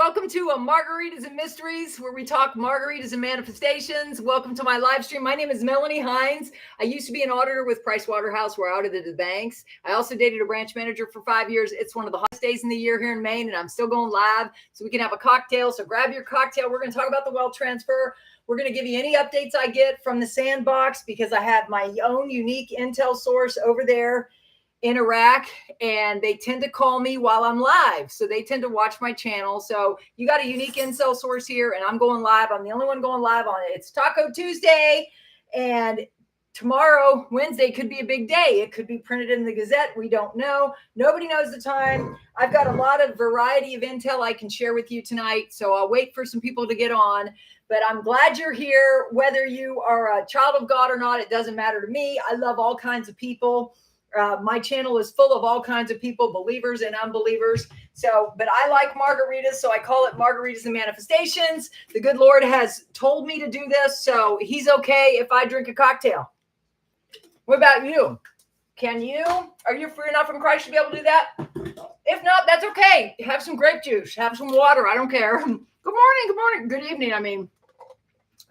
welcome to Margaritas and Mysteries, where we talk margaritas and manifestations. Welcome to my live stream. My name is Melanie Hinds. I used to be an auditor with Pricewaterhouse, where I audited the banks. I also dated a branch manager for 5 years. It's one of the hottest days in the year here in Maine, and I'm still going live, so we can have a cocktail. So grab your cocktail. We're going to talk about the wealth transfer. We're going to give you any updates I get from the sandbox, because I have my own unique intel source over there in Iraq, and they tend to call me while I'm live. So they tend to watch my channel. So you got a unique intel source here, and I'm going live. I'm the only one going live on it. It's Taco Tuesday, and tomorrow, Wednesday, could be a big day. It could be printed in the Gazette. We don't know. Nobody knows the time. I've got a lot of variety of intel I can share with you tonight. So I'll wait for some people to get on. But I'm glad you're here. Whether you are a child of God or not, it doesn't matter to me. I love all kinds of people. My channel is full of all kinds of people, believers and unbelievers. So, but I like margaritas, so I call it Margaritas and Manifestations. The good Lord has told me to do this, so he's okay if I drink a cocktail. What about you? Can you? Are you free enough in Christ to be able to do that? If not, that's okay. Have some grape juice. Have some water. I don't care. Good morning. Good morning. Good evening. I mean,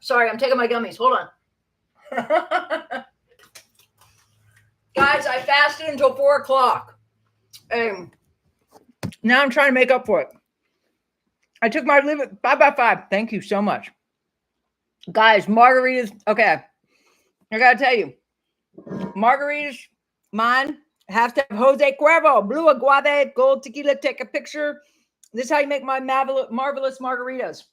sorry, I'm taking my gummies. Hold on. Guys, I fasted until 4 o'clock. And now I'm trying to make up for it. I took my 5x5. Thank you so much. Guys, margaritas. Okay. I got to tell you. Margaritas, mine, have to have Jose Cuervo, blue agave, gold tequila. Take a picture. This is how you make my marvelous margaritas.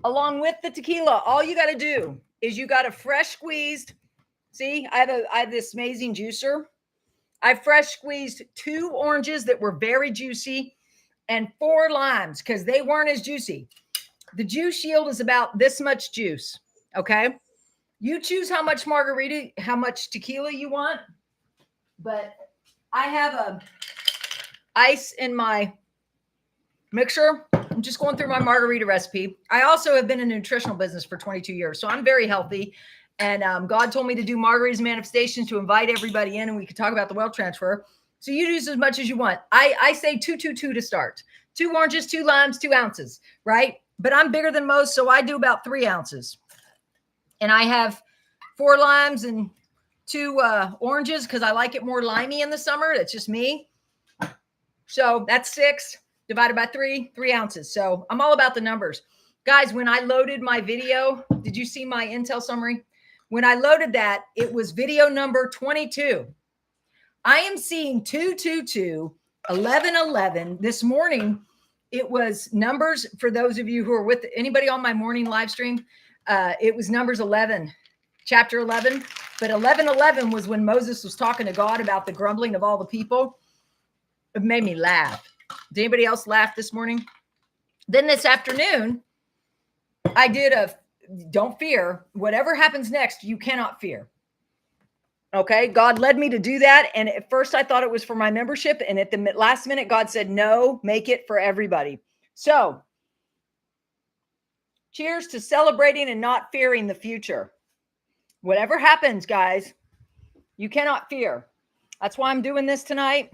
Along with the tequila, all you got to do is you got a fresh squeezed. See, I have this amazing juicer. I fresh squeezed 2 oranges that were very juicy and 4 limes because they weren't as juicy. The juice yield is about this much juice. Okay. You choose how much margarita, how much tequila you want. But I have a ice in my mixer. I'm just going through my margarita recipe. I also have been in the nutritional business for 22 years, so I'm very healthy. And God told me to do margaritas manifestations to invite everybody in, and we could talk about the wealth transfer. So you use as much as you want. I say 2, 2, 2 to start. 2 oranges, 2 limes, 2 ounces, right? But I'm bigger than most, so I do about 3 ounces. And I have 4 limes and 2 oranges because I like it more limey in the summer. That's just me. So that's 6 divided by 3 ounces. So I'm all about the numbers. Guys, when I loaded my video, did you see my intel summary? When I loaded that, it was video number 22. I am seeing 222, 1111. This morning, it was numbers for those of you who are with anybody on my morning live stream. It was numbers 11, chapter 11. But 1111 was when Moses was talking to God about the grumbling of all the people. It made me laugh. Did anybody else laugh this morning? Then this afternoon, I did a don't fear. Whatever happens next, you cannot fear. Okay. God led me to do that. And at first I thought it was for my membership. And at the last minute, God said, no, make it for everybody. So cheers to celebrating and not fearing the future. Whatever happens, guys, you cannot fear. That's why I'm doing this tonight,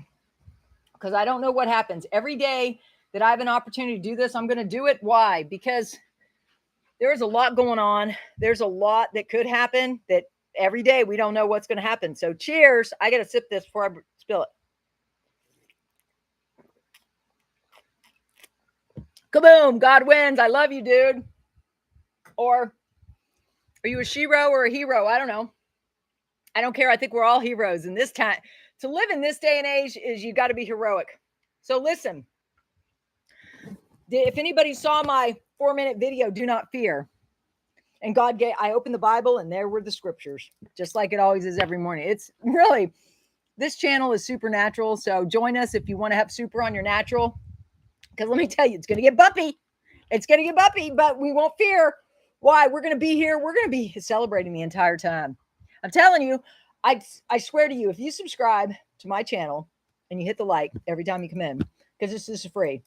because I don't know what happens. Every day that I have an opportunity to do this, I'm going to do it. Why? Because there's a lot going on. There's a lot that could happen that every day we don't know what's going to happen. So cheers. I got to sip this before I spill it. Kaboom. God wins. I love you, dude. Or are you a shero or a hero? I don't know. I don't care. I think we're all heroes in this time. To live in this day and age is you got to be heroic. So listen, if anybody saw my 4-minute video, do not fear. And I opened the Bible and there were the scriptures, just like it always is every morning. It's really, this channel is supernatural. So join us if you want to have super on your natural. Because let me tell you, it's going to get bumpy. It's going to get bumpy, but we won't fear. Why? We're going to be here. We're going to be celebrating the entire time. I'm telling you, I swear to you, if you subscribe to my channel and you hit the like every time you come in, because this is free,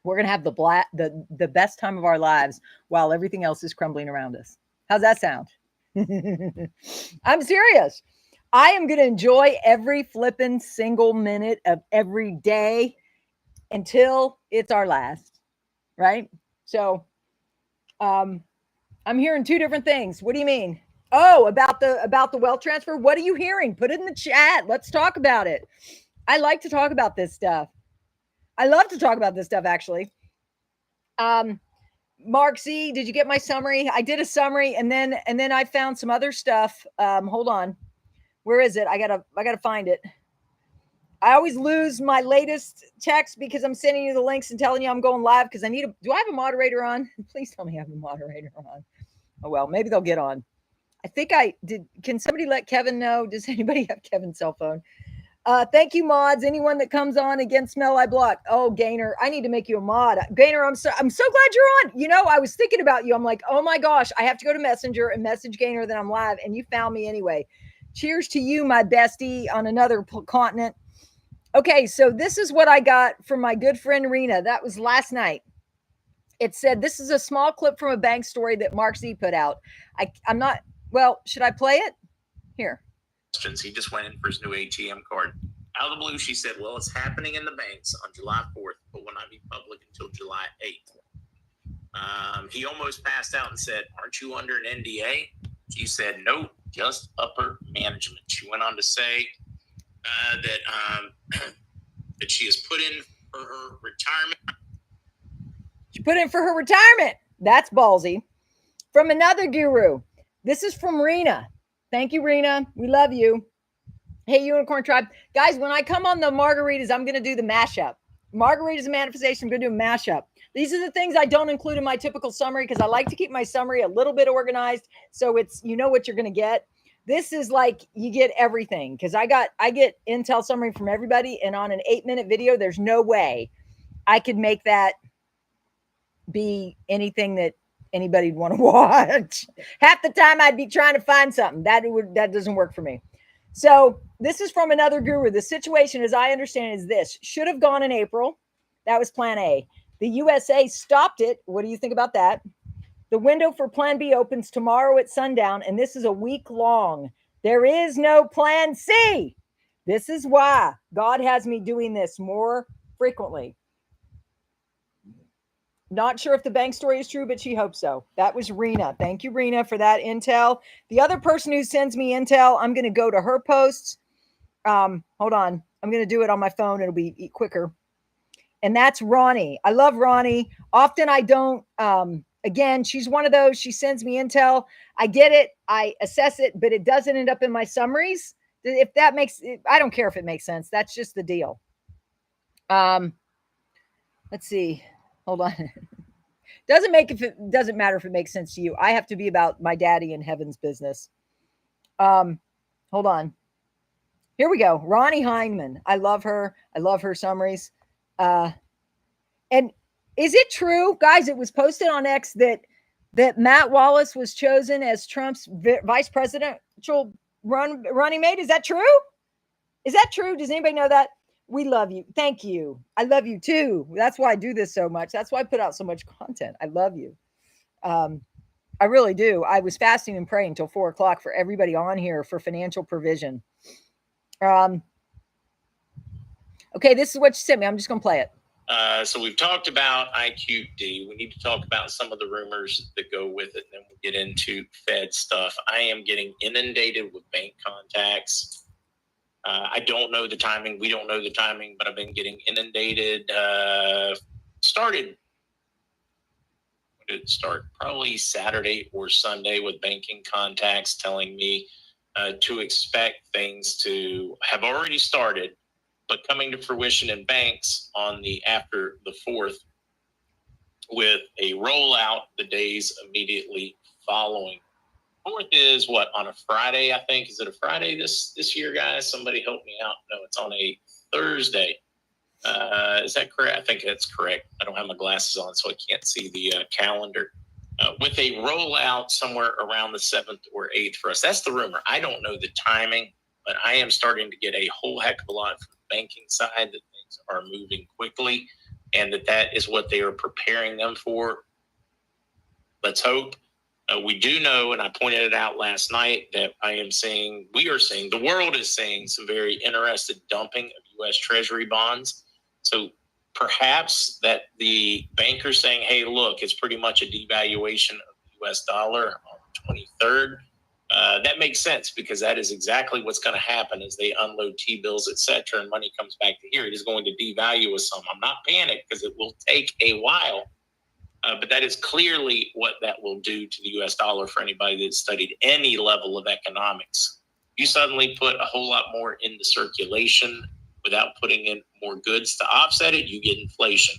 we're going to have the best time of our lives while everything else is crumbling around us. How's that sound? I'm serious. I am going to enjoy every flipping single minute of every day until it's our last, right? So I'm hearing two different things. What do you mean? Oh, about the wealth transfer. What are you hearing? Put it in the chat. Let's talk about it. I like to talk about this stuff. I love to talk about this stuff, actually. Mark Z, did you get my summary? I did a summary, and then I found some other stuff. Hold on. Where is it? I gotta find it. I always lose my latest text because I'm sending you the links and telling you I'm going live because I need do I have a moderator on? Please tell me I have a moderator on. Oh, well, maybe they'll get on. I think I did. Can somebody let Kevin know? Does anybody have Kevin's cell phone? Thank you, mods. Anyone that comes on against Mel, I block. Oh, Gaynor, I need to make you a mod. Gaynor, I'm so glad you're on. You know, I was thinking about you. I'm like, oh my gosh, I have to go to Messenger and message Gaynor that I'm live, and you found me anyway. Cheers to you, my bestie on another continent. Okay, so this is what I got from my good friend Rena. That was last night. It said, this is a small clip from a bank story that Mark Z put out. I'm not, well, should I play it? Here. He just went in for his new ATM card. Out of the blue, she said, well, it's happening in the banks on July 4th, but will not be public until July 8th. He almost passed out and said, aren't you under an NDA? She said, no, just upper management. She went on to say that she has put in for her retirement. She put in for her retirement. That's ballsy. From another guru. This is from Rena. Thank you, Rena. We love you. Hey, Unicorn Tribe. Guys, when I come on the margaritas, I'm going to do the mashup. Margaritas and manifestation, I'm going to do a mashup. These are the things I don't include in my typical summary because I like to keep my summary a little bit organized so it's, you know what you're going to get. This is like you get everything because I get intel summary from everybody, and on an 8-minute video, there's no way I could make that be anything that anybody'd want to watch. Half the time I'd be trying to find something that doesn't work for me. So this is from another guru. The situation, as I understand it, is this: should have gone in April. That was plan A. The USA stopped it. What do you think about that? The window for plan B opens tomorrow at sundown, and this is a week long. There is no plan C. This is why God has me doing this more frequently. Not sure if the bank story is true, but she hopes so. That was Rena. Thank you, Rena, for that intel. The other person who sends me intel, I'm going to go to her posts. Hold on. I'm going to do it on my phone. It'll be quicker. And that's Ronnie. I love Ronnie. Often I don't. Again, she's one of those. She sends me intel. I get it. I assess it, but it doesn't end up in my summaries. If that makes, I don't care if it makes sense. That's just the deal. Let's see. Hold on. Doesn't matter if it makes sense to you. I have to be about my daddy in heaven's business. Hold on. Here we go. Ronnie Hindman. I love her. I love her summaries. And is it true, guys? It was posted on X that Matt Wallace was chosen as Trump's vice presidential running mate. Is that true? Is that true? Does anybody know that? We love you. Thank you. I love you too. That's why I do this so much. That's why I put out so much content. I love you. I really do. I was fasting and praying till 4:00 for everybody on here for financial provision. Okay, this is what you sent me. I'm just going to play it. So we've talked about IQD. We need to talk about some of the rumors that go with it, and then we'll get into Fed stuff. I am getting inundated with bank contacts. I don't know the timing. We don't know the timing, but I've been getting inundated. When did it start? Probably Saturday or Sunday with banking contacts telling me to expect things to have already started, but coming to fruition in banks after the 4th with a rollout the days immediately following. 4th is what, on a Friday, I think. Is it a Friday this year, guys? Somebody help me out. No, it's on a Thursday. Is that correct? I think that's correct. I don't have my glasses on, so I can't see the calendar. With a rollout somewhere around the 7th or 8th for us. That's the rumor. I don't know the timing, but I am starting to get a whole heck of a lot from the banking side that things are moving quickly and that is what they are preparing them for. Let's hope. We do know, and I pointed it out last night, that we are seeing, the world is seeing some very interested dumping of U.S. Treasury bonds. So perhaps that the banker saying, hey, look, it's pretty much a devaluation of the US dollar on the 23rd. That makes sense because that is exactly what's going to happen as they unload T-bills, et cetera, and money comes back to here. It is going to devalue a sum. I'm not panicked because it will take a while, but that is clearly what that will do to the US dollar for anybody that's studied any level of economics. You suddenly put a whole lot more into circulation without putting in more goods to offset it, you get inflation.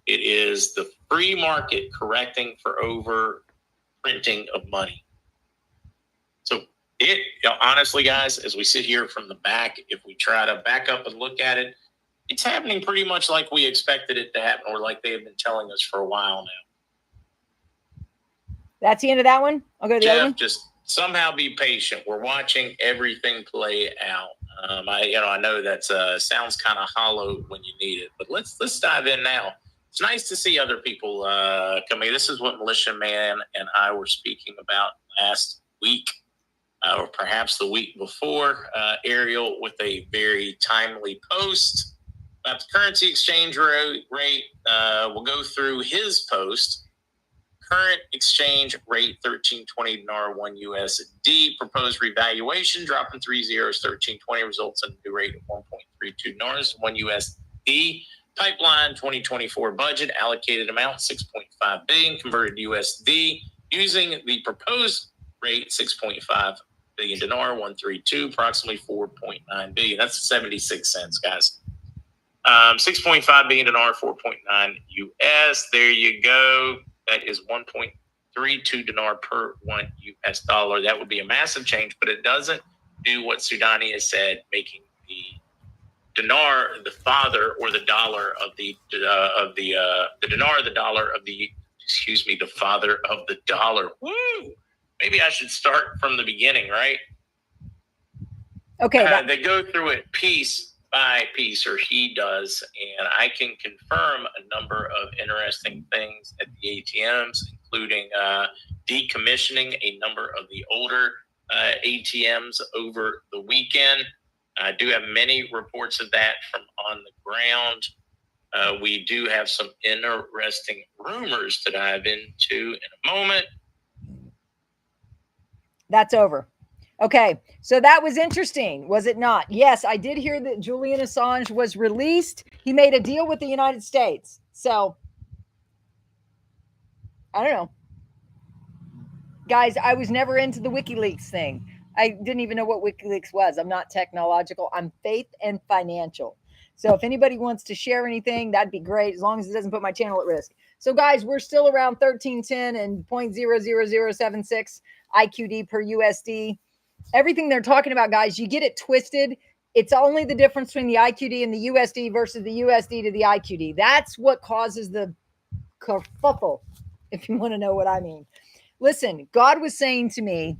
It is the free market correcting for over printing of money. So honestly, guys, as we sit here from the back, if we try to back up and look at it, it's happening pretty much like we expected it to happen, or like they have been telling us for a while now. That's the end of that one. I'll go to the other one. Just somehow be patient. We're watching everything play out. I know that sounds kind of hollow when you need it, but let's dive in now. It's nice to see other people coming. This is what Militia Man and I were speaking about last week, or perhaps the week before. Ariel with a very timely post about the currency exchange rate. We'll go through his post. Current exchange rate 13.20 dinar 1 USD. Proposed revaluation dropping 3 zeros 13.20 results in a new rate of 1.32 dinars 1 USD. Pipeline 2024 budget allocated amount 6.5 billion converted USD using the proposed rate 6.5 billion dinar 132 approximately 4.9 billion. That's 76 cents, guys. 6.5 billion dinar 4.9 US. There you go. That is 1.32 dinar per 1 US dollar. That would be a massive change, but it doesn't do what Sudani has said, making the dinar the father or the dollar of the dinar the dollar of the father of the dollar. Woo! Maybe I should start from the beginning, right? Okay. They go through it piece by piece, or he does, and I can confirm a number of interesting things at the ATMs, including decommissioning a number of the older ATMs over the weekend. I do have many reports of that from on the ground. We do have some interesting rumors to dive into in a moment. That's over. Okay, so that was interesting, was it not? Yes, I did hear that Julian Assange was released. He made a deal with the United States. So, I don't know. Guys, I was never into the WikiLeaks thing. I didn't even know what WikiLeaks was. I'm not technological. I'm faith and financial. So if anybody wants to share anything, that'd be great, as long as it doesn't put my channel at risk. So, guys, we're still around 1310 and 0.00076 IQD per USD. Everything they're talking about, guys, you get it twisted. It's only the difference between the IQD and the USD versus the USD to the IQD. That's what causes the kerfuffle, if you want to know what I mean. Listen, God was saying to me,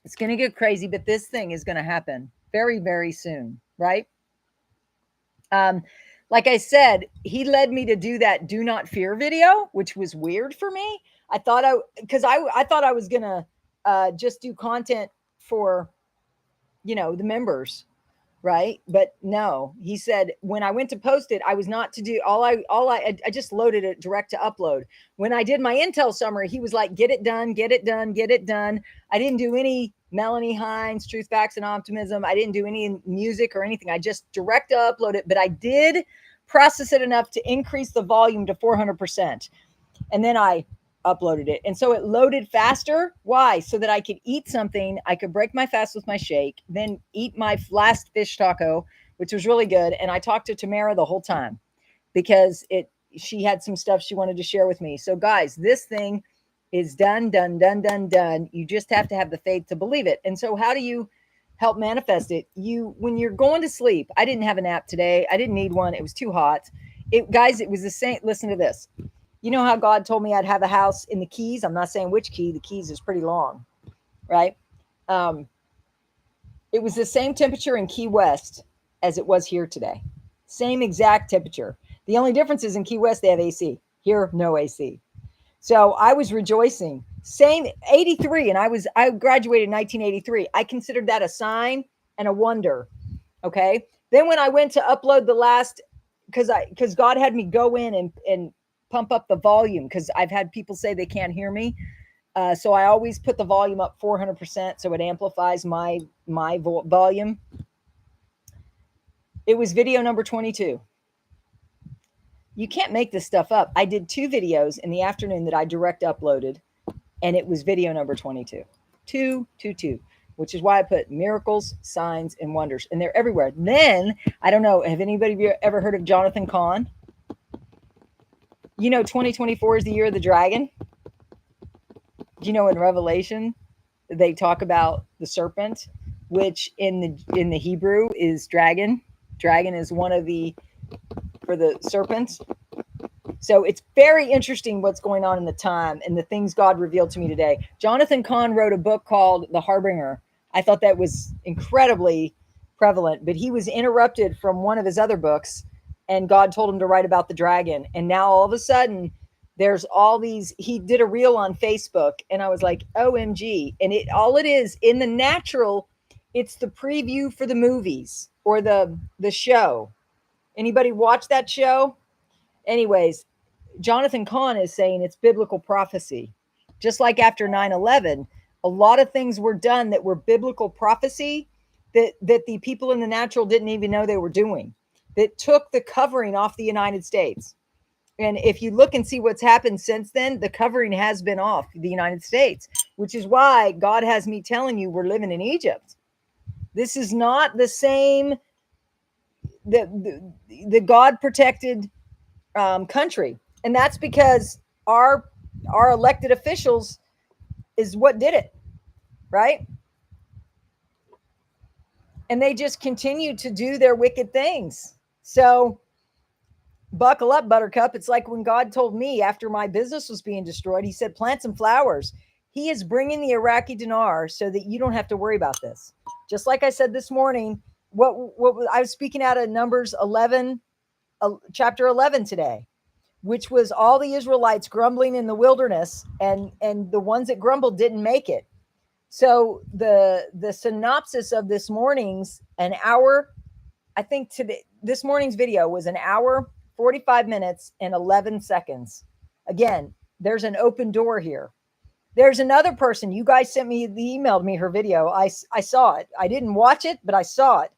it's going to get crazy, but this thing is going to happen very, very soon, right? Like I said, he led me to do that Do Not Fear video, which was weird for me. I thought I was going to just do content for, the members, right? But no, he said, when I went to post it, I was not to do I just loaded it direct to upload. When I did my Intel summary, he was like, get it done, get it done, get it done. I didn't do any Melanie Hinds, Truth, Facts, and Optimism. I didn't do any music or anything. I just direct to upload it, but I did process it enough to increase the volume to 400%. And then I uploaded it. And so it loaded faster. Why? So that I could eat something. I could break my fast with my shake, then eat my last fish taco, which was really good. And I talked to Tamara the whole time because she had some stuff she wanted to share with me. So guys, this thing is done. You just have to have the faith to believe it. And so how do you help manifest it? When you're going to sleep, I didn't have a nap today. I didn't need one. It was too hot. Guys, it was the same. Listen to this. You know how God told me I'd have a house in the Keys? I'm not saying which key. The Keys is pretty long, right? It was the same temperature in Key West as it was here today. Same exact temperature. The only difference is in Key West, they have AC. Here, no AC. So I was rejoicing. Same 83, and I graduated in 1983. I considered that a sign and a wonder, okay? Then when I went to upload the last because God had me go in and pump up the volume, because I've had people say they can't hear me. So I always put the volume up 400% so it amplifies my volume. It was video number 22. You can't make this stuff up. I did 2 videos in the afternoon that I direct uploaded, and it was video number 22. 222, which is why I put miracles, signs, and wonders, and they're everywhere. Then, I don't know, have anybody of you ever heard of Jonathan Cahn? You know, 2024 is the year of the dragon. Do you know in Revelation they talk about the serpent, which in the Hebrew is dragon. Dragon is one of the for the serpents. So it's very interesting what's going on in the time and the things God revealed to me today. Jonathan Cahn wrote a book called The Harbinger. I thought that was incredibly prevalent, but he was interrupted from one of his other books, and God told him to write about the dragon. And now all of a sudden there's all these, he did a reel on Facebook, and I was like, OMG. And all it is in the natural, it's the preview for the movies or the show. Anybody watch that show? Anyways, Jonathan Cahn is saying it's biblical prophecy. Just like after 9/11, a lot of things were done that were biblical prophecy that the people in the natural didn't even know they were doing, that took the covering off the United States. And if you look and see what's happened since then, the covering has been off the United States, which is why God has me telling you we're living in Egypt. This is not the same, the God protected country. And that's because our elected officials is what did it, right? And they just continue to do their wicked things. So buckle up, Buttercup. It's like when God told me after my business was being destroyed, he said, plant some flowers. He is bringing the Iraqi dinar so that you don't have to worry about this. Just like I said this morning, what I was speaking out of Numbers 11, chapter 11 today, which was all the Israelites grumbling in the wilderness, and the ones that grumbled didn't make it. So the synopsis of this morning's an hour, I think today, this morning's video was an hour, 45 minutes and 11 seconds. Again, there's an open door here. There's another person. You guys emailed me her video. I saw it. I didn't watch it, but I saw it.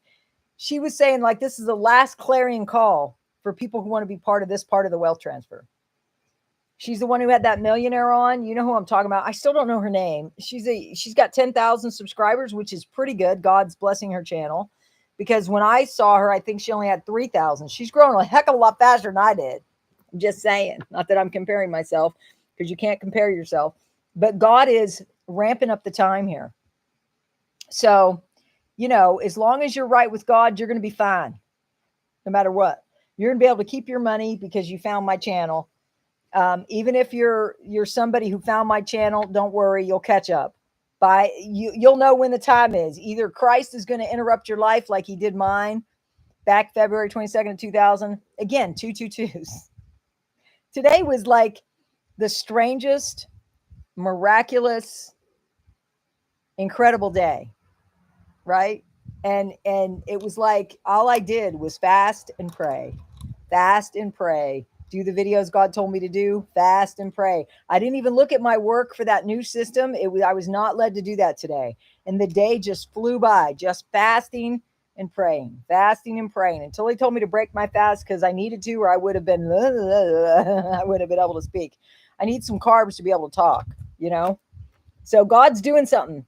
She was saying like, this is the last clarion call for people who want to be part of this part of the wealth transfer. She's the one who had that millionaire on. You know who I'm talking about. I still don't know her name. She's got 10,000 subscribers, which is pretty good. God's blessing her channel, because when I saw her, I think she only had 3,000. She's growing a heck of a lot faster than I did. I'm just saying, not that I'm comparing myself, because you can't compare yourself, but God is ramping up the time here. So, you know, as long as you're right with God, you're going to be fine, no matter what. You're going to be able to keep your money because you found my channel. Even if you're somebody who found my channel, don't worry, you'll catch up. You'll know when the time is. Either Christ is going to interrupt your life like he did mine back February 22nd of 2000. Again, 222s. Today was like the strangest, miraculous, incredible day, right? And it was like all I did was fast and pray, do the videos God told me to do, fast and pray. I didn't even look at my work for that new system. I was not led to do that today. And the day just flew by, just fasting and praying until he told me to break my fast, because I needed to, or I would have been able to speak. I need some carbs to be able to talk, you know? So God's doing something.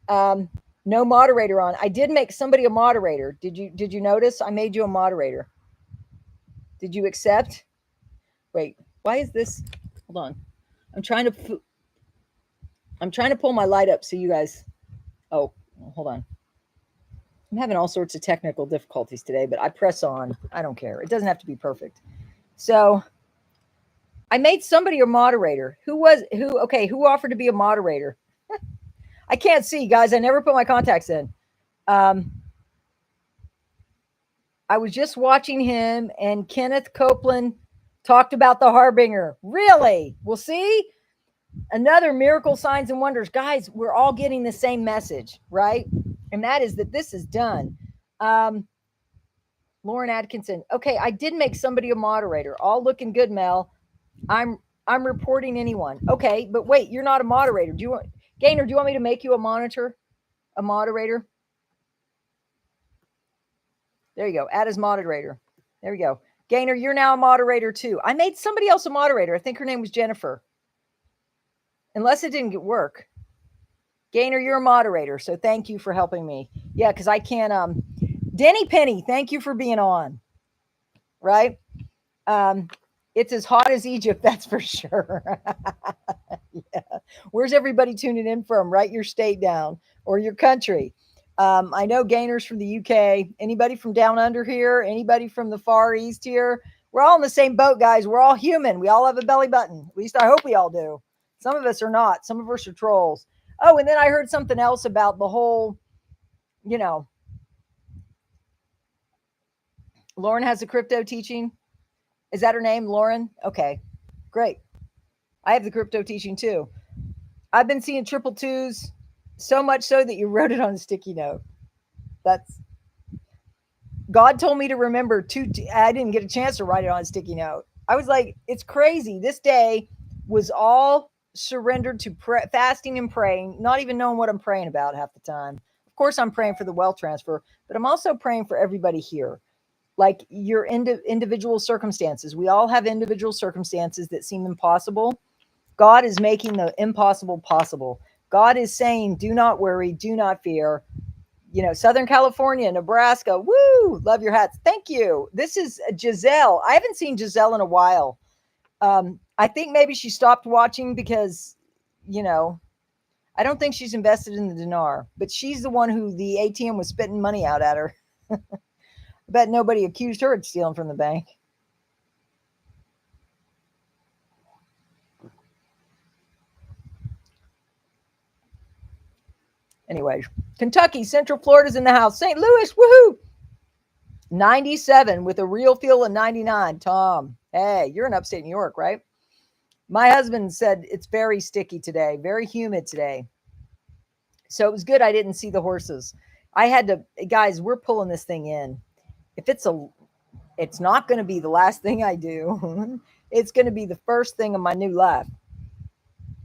No moderator on. I did make somebody a moderator. Did you notice? I made you a moderator. Did you accept? Wait, why is this? Hold on. I'm trying to pull my light up so you guys. Oh, hold on. I'm having all sorts of technical difficulties today, but I press on. I don't care. It doesn't have to be perfect. So I made somebody a moderator. Who offered to be a moderator? I can't see, guys. I never put my contacts in. I was just watching him, and Kenneth Copeland talked about the Harbinger. Really? We'll see. Another miracle, signs, and wonders. Guys, we're all getting the same message, right? And that is that this is done. Lauren Atkinson. Okay, I did make somebody a moderator. All looking good, Mel. I'm reporting anyone. Okay, but wait, you're not a moderator. Do you want Gaynor, do you want me to make you a moderator? There you go. Add as moderator. There we go. Gaynor, you're now a moderator too. I made somebody else a moderator. I think her name was Jennifer. Unless it didn't work. Gaynor, you're a moderator. So thank you for helping me. Yeah, because I can't Denny Penny, thank you for being on. Right? It's as hot as Egypt, that's for sure. Yeah. Where's everybody tuning in from? Write your state down or your country. I know Gaynor's from the UK. Anybody from down under here? Anybody from the Far East here? We're all in the same boat, guys. We're all human. We all have a belly button. At least I hope we all do. Some of us are not. Some of us are trolls. Oh, and then I heard something else about the whole, Lauren has a crypto teaching. Is that her name, Lauren? Okay, great. I have the crypto teaching too. I've been seeing 222s, so much so that you wrote it on a sticky note. That's God told me to remember I didn't get a chance to write it on a sticky note. I was like, it's crazy. This day was all surrendered to fasting and praying, not even knowing what I'm praying about half the time. Of course, I'm praying for the wealth transfer, but I'm also praying for everybody here. Like your individual circumstances. We all have individual circumstances that seem impossible. God is making the impossible possible. God is saying, do not worry, do not fear. Southern California, Nebraska, woo, love your hats. Thank you. This is Giselle. I haven't seen Giselle in a while. I think maybe she stopped watching because, I don't think she's invested in the dinar, but she's the one who the ATM was spitting money out at her. I bet nobody accused her of stealing from the bank. Anyway, Kentucky, Central Florida's in the house. St. Louis, woohoo! 97 with a real feel of 99. Tom, hey, you're in upstate New York, right? My husband said it's very sticky today, very humid today. So it was good I didn't see the horses. I had to, guys, we're pulling this thing in. If it's not going to be the last thing I do. It's going to be the first thing of my new life.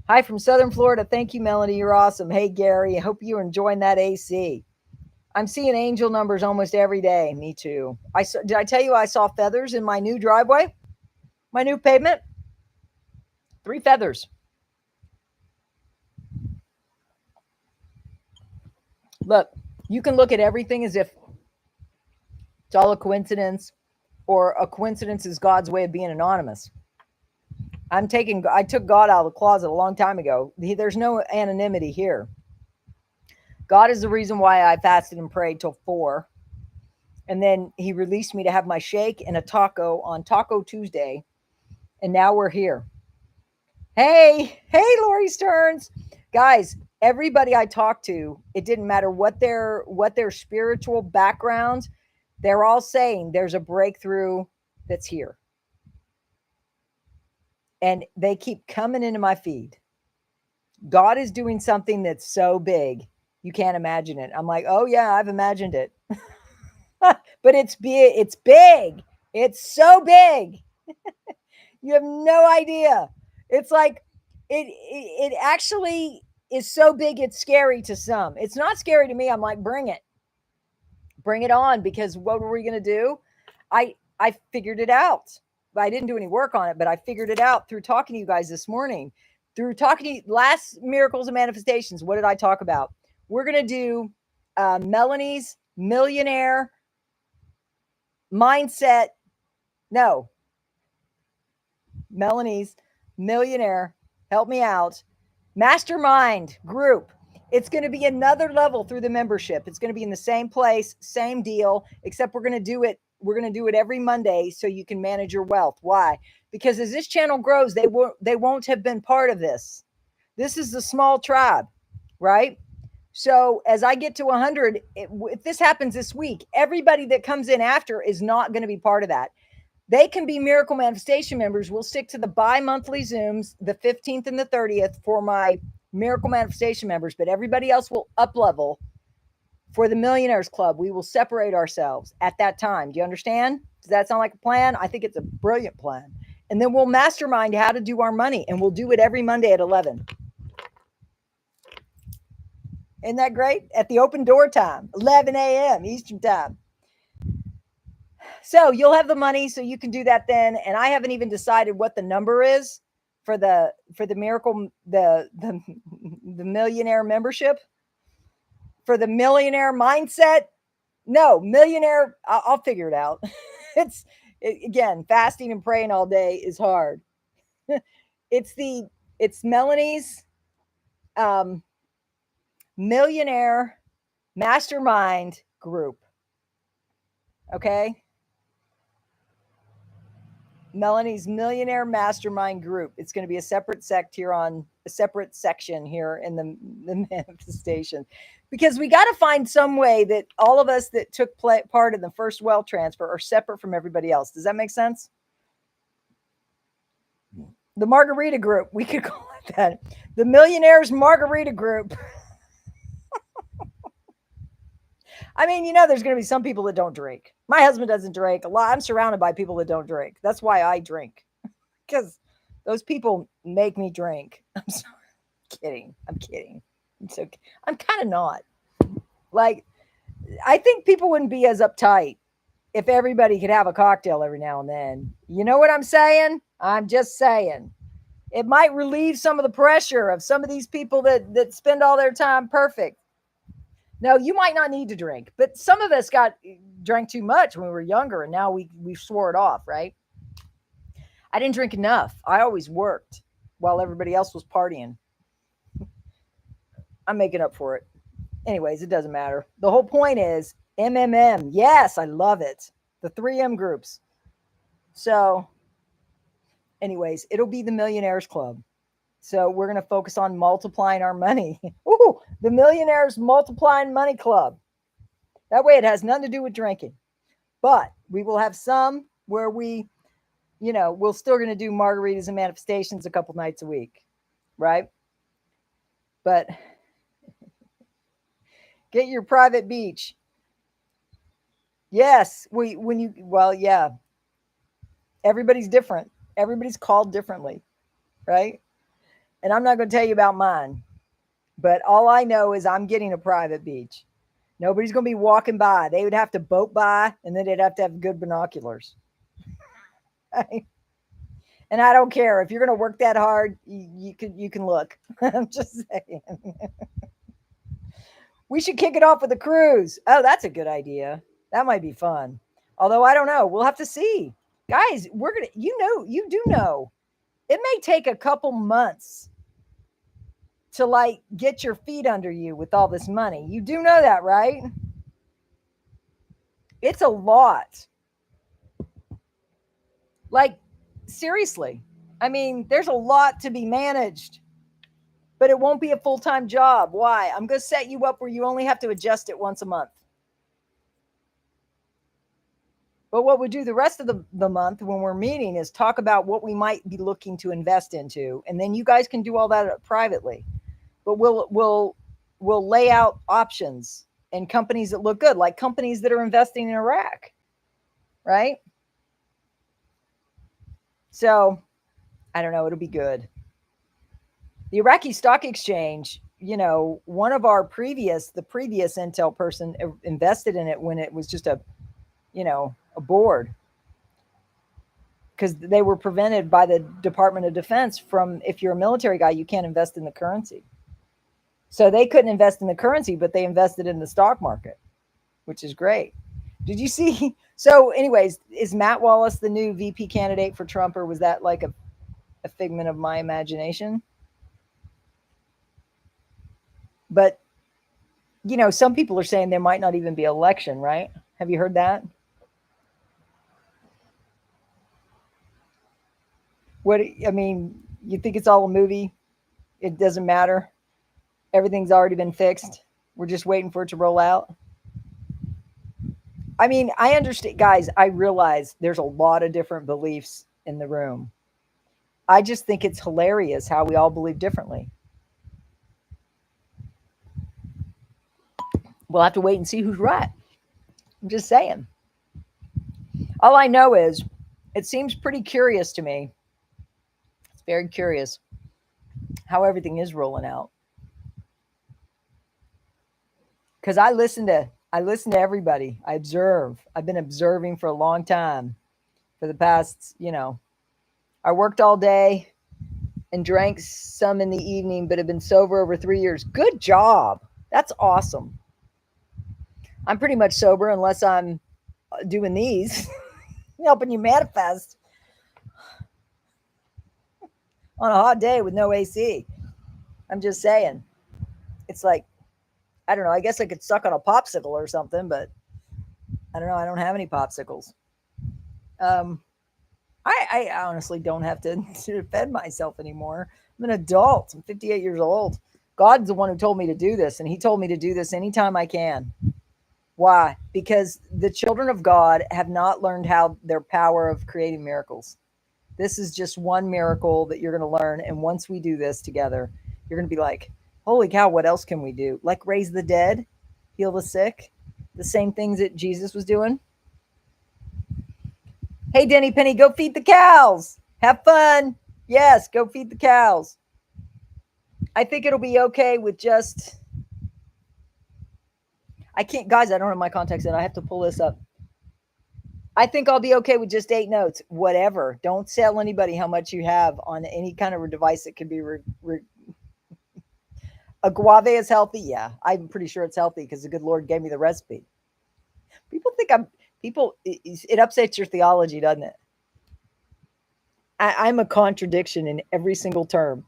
Hi from Southern Florida. Thank you, Melanie. You're awesome. Hey, Gary. I hope you're enjoying that AC. I'm seeing angel numbers almost every day. Me too. Did I tell you I saw feathers in my new driveway? My new pavement? 3 feathers. Look, you can look at everything as if it's all a coincidence, or a coincidence is God's way of being anonymous. I took God out of the closet a long time ago. There's no anonymity here. God is the reason why I fasted and prayed till 4. And then he released me to have my shake and a taco on Taco Tuesday. And now we're here. Hey, Lori Stearns. Guys, everybody I talked to, it didn't matter what their spiritual background, they're all saying there's a breakthrough that's here. And they keep coming into my feed. God is doing something that's so big, you can't imagine it. I'm like, oh yeah, I've imagined it. But it's big. It's big. It's so big. You have no idea. It's like, it actually is so big, it's scary to some. It's not scary to me. I'm like, bring it. Bring it on, because what were we going to do? I figured it out. I didn't do any work on it, but I figured it out through talking to you guys this morning. Through talking to you, last Miracles and Manifestations, what did I talk about? We're going to do Melanie's millionaire mindset. No. Melanie's millionaire, help me out, mastermind group. It's going to be another level through the membership. It's going to be in the same place, same deal, except we're going to do it. We're going to do it every Monday so you can manage your wealth. Why? Because as this channel grows, they won't have been part of this. This is the small tribe, right? So as I get to 100, if this happens this week, everybody that comes in after is not going to be part of that. They can be Miracle Manifestation members. We'll stick to the bi-monthly Zooms, the 15th and the 30th for my Miracle Manifestation members, but everybody else will up level For the Millionaires Club, we will separate ourselves at that time. Do you understand? Does that sound like a plan? I think it's a brilliant plan. And then we'll mastermind how to do our money, and we'll do it every Monday at 11. Isn't that great? At the open door time, 11 a.m. Eastern time. So you'll have the money, so you can do that then. And I haven't even decided what the number is for the miracle, the millionaire membership. For the millionaire mindset, no, millionaire, I'll figure it out. Again, fasting and praying all day is hard. It's Melanie's millionaire mastermind group. Okay. Melanie's millionaire mastermind group. It's going to be a separate section here in the manifestation, because we got to find some way that all of us that took part in the first wealth transfer are separate from everybody else. Does that make sense? The Margarita group, we could call it that. The Millionaires Margarita group. I mean, there's going to be some people that don't drink. My husband doesn't drink a lot. I'm surrounded by people that don't drink. That's why I drink, because those people make me drink. I'm sorry. I'm kidding. I'm kind of not. Like, I think people wouldn't be as uptight if everybody could have a cocktail every now and then. You know what I'm saying? I'm just saying. It might relieve some of the pressure of some of these people that spend all their time perfect. No, you might not need to drink, but some of us drank too much when we were younger, and now we swore it off, right? I didn't drink enough. I always worked while everybody else was partying. I'm making up for it. Anyways, it doesn't matter. The whole point is MMM. Yes, I love it. The 3M groups. So anyways, it'll be the Millionaires Club. So we're going to focus on multiplying our money. Ooh, the Millionaires Multiplying Money Club. That way it has nothing to do with drinking. But we will have some where we're still going to do margaritas and manifestations a couple nights a week. Right? But get your private beach. Yes, yeah. Everybody's different. Everybody's called differently. Right? And I'm not going to tell you about mine, but all I know is I'm getting a private beach. Nobody's going to be walking by. They would have to boat by, and then they'd have to have good binoculars. Right? And I don't care if you're going to work that hard. You can look. I'm just saying. We should kick it off with a cruise. Oh, that's a good idea. That might be fun. Although I don't know. We'll have to see, guys. You do know. It may take a couple months to get your feet under you with all this money. You do know that, right? It's a lot. Seriously. I mean, there's a lot to be managed, but it won't be a full-time job. Why? I'm going to set you up where you only have to adjust it once a month. But what we do the rest of the month when we're meeting is talk about what we might be looking to invest into. And then you guys can do all that privately. But we'll lay out options and companies that look good, like companies that are investing in Iraq. Right? So, I don't know. It'll be good. The Iraqi Stock Exchange, one of the previous Intel person invested in it when it was just a board, because they were prevented by the Department of Defense from, if you're a military guy, you can't invest in the currency. So they couldn't invest in the currency, but they invested in the stock market, which is great. Did you see? So anyways, is Matt Wallace the new VP candidate for Trump, or was that like a figment of my imagination? But, some people are saying there might not even be an election, right? Have you heard that? You think it's all a movie? It doesn't matter. Everything's already been fixed. We're just waiting for it to roll out. I mean, I understand, guys. I realize there's a lot of different beliefs in the room. I just think it's hilarious how we all believe differently. We'll have to wait and see who's right. I'm just saying. All I know is it seems pretty curious to me. It's very curious how everything is rolling out. Because I listen to everybody. I observe. I've been observing for a long time. For the past, I worked all day and drank some in the evening, but have been sober over 3 years. Good job. That's awesome. I'm pretty much sober unless I'm doing these, helping you manifest on a hot day with no AC. I'm just saying. It's like, I don't know. I guess I could suck on a popsicle or something, but I don't know. I don't have any popsicles. I honestly don't have to defend myself anymore. I'm an adult. I'm 58 years old. God's the one who told me to do this, and he told me to do this anytime I can. Why? Because the children of God have not learned how their power of creating miracles. This is just one miracle that you're going to learn. And once we do this together, you're going to be like, holy cow, what else can we do? Like raise the dead, heal the sick, the same things that Jesus was doing. Hey, Denny Penny, go feed the cows. Have fun. Yes, go feed the cows. I think it'll be okay with just... I can't, guys, I don't have my contacts in. I have to pull this up. I think I'll be okay with just 8 notes. Whatever. Don't tell anybody how much you have on any kind of a device that could be... A guave is healthy? Yeah, I'm pretty sure it's healthy because the good Lord gave me the recipe. People think it upsets your theology, doesn't it? I'm a contradiction in every single term.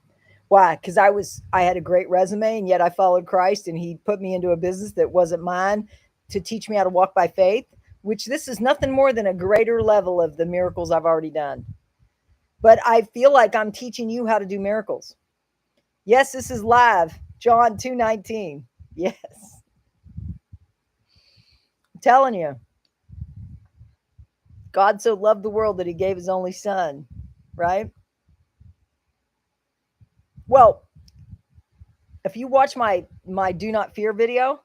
Why? Because I had a great resume, and yet I followed Christ, and he put me into a business that wasn't mine to teach me how to walk by faith, which this is nothing more than a greater level of the miracles I've already done. But I feel like I'm teaching you how to do miracles. Yes, this is live. John 2:19. Yes. I'm telling you. God so loved the world that he gave his only son, right? Well, if you watch my Do Not Fear video,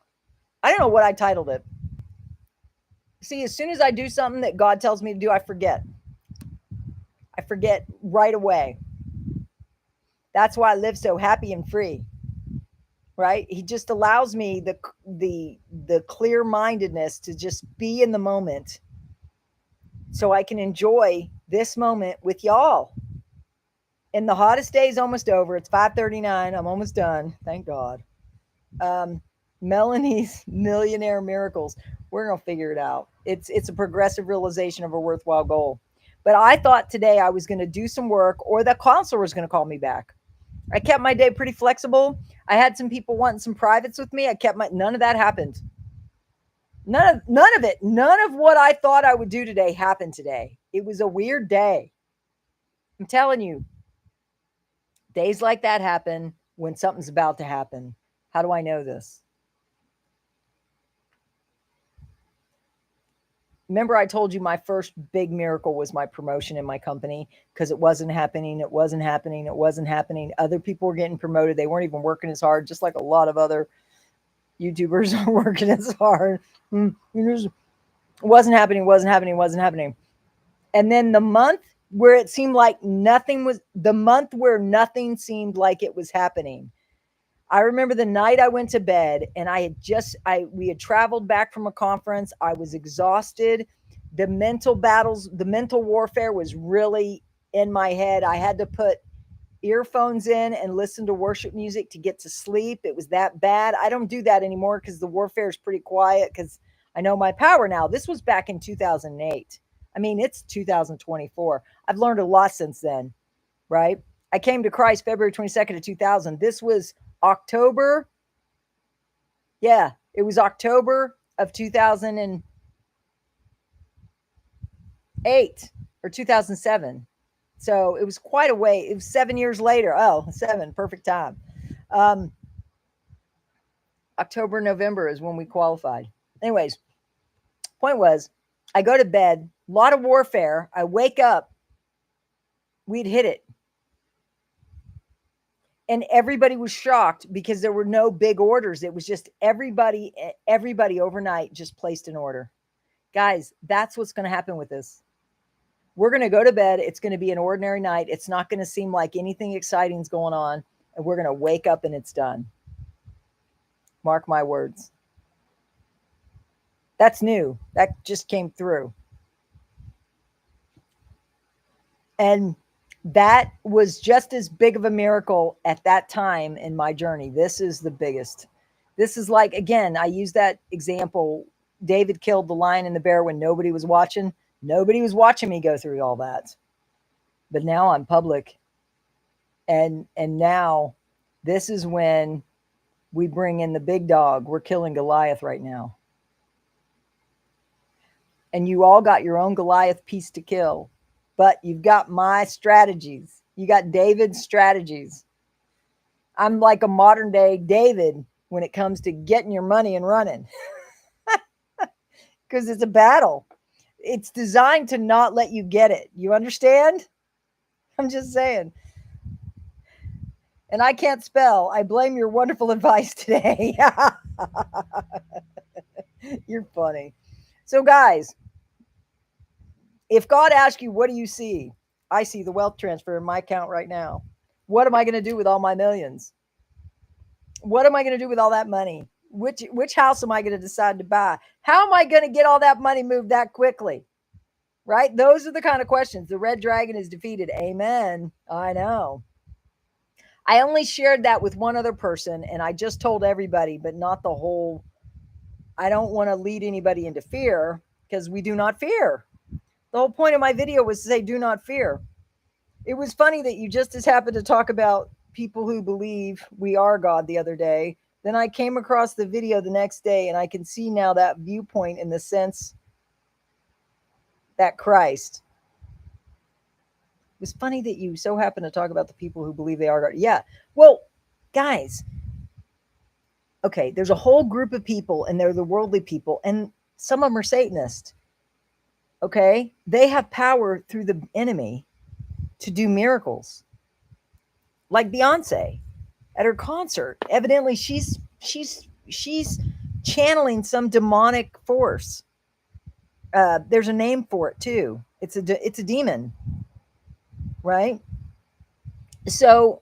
I don't know what I titled it. See, as soon as I do something that God tells me to do, I forget. I forget right away. That's why I live so happy and free, right? He just allows me the clear-mindedness to just be in the moment so I can enjoy this moment with y'all. And the hottest day is almost over. It's 5:39. I'm almost done. Thank God. Melanie's Millionaire Miracles. We're going to figure it out. It's a progressive realization of a worthwhile goal. But I thought today I was going to do some work, or the counselor was going to call me back. I kept my day pretty flexible. I had some people wanting some privates with me. None of that happened. None of it. None of what I thought I would do today happened today. It was a weird day. I'm telling you, days like that happen when something's about to happen. How do I know this? Remember I told you my first big miracle was my promotion in my company because it wasn't happening. It wasn't happening. It wasn't happening. Other people were getting promoted. They weren't even working as hard, just like a lot of other YouTubers are working as hard. It wasn't happening. And then the month where it seemed like nothing seemed like it was happening. I remember the night I went to bed, and we had traveled back from a conference. I was exhausted. The mental battles, the mental warfare was really in my head. I had to put earphones in and listen to worship music to get to sleep. It was that bad. I don't do that anymore because the warfare is pretty quiet because I know my power now. This was back in 2008. I mean, it's 2024. I've learned a lot since then, right? I came to Christ February 22nd of 2000. This was October. Yeah, it was October of 2008 or 2007. So it was quite a way. It was 7 years later. Oh, 7, perfect time. October, November is when we qualified. Anyways, point was, I go to bed, a lot of warfare. I wake up. We'd hit it. And everybody was shocked because there were no big orders. It was just everybody overnight just placed an order. Guys, that's what's going to happen with this. We're going to go to bed. It's going to be an ordinary night. It's not going to seem like anything exciting is going on. And we're going to wake up and it's done. Mark my words. That's new. That just came through. And that was just as big of a miracle at that time in my journey. This is the biggest. This is like, again, I use that example. David killed the lion and the bear when nobody was watching. Nobody was watching me go through all that. But now I'm public. And now this is when we bring in the big dog. We're killing Goliath right now. And you all got your own Goliath piece to kill. But you've got my strategies. You got David's strategies. I'm like a modern day David when it comes to getting your money and running. Because it's a battle. It's designed to not let you get it. You understand? I'm just saying. And I can't spell. I blame your wonderful advice today. You're funny. So guys, if God asks you, what do you see? I see the wealth transfer in my account right now. What am I going to do with all my millions? What am I going to do with all that money? Which house am I going to decide to buy? How am I going to get all that money moved that quickly? Right? Those are the kind of questions. The red dragon is defeated. Amen. I know. I only shared that with one other person, and I just told everybody, but not the whole. I don't want to lead anybody into fear because we do not fear. The whole point of my video was to say, do not fear. It was funny that you just as happened to talk about people who believe we are God the other day. Then I came across the video the next day, and I can see now that viewpoint in the sense that Christ. It was funny that you so happen to talk about the people who believe they are God. Yeah. Well, guys, okay, there's a whole group of people, and they're the worldly people, and some of them are Satanists. Okay, they have power through the enemy to do miracles. Like Beyonce at her concert. Evidently, she's channeling some demonic force. There's a name for it too. It's a demon, right? So,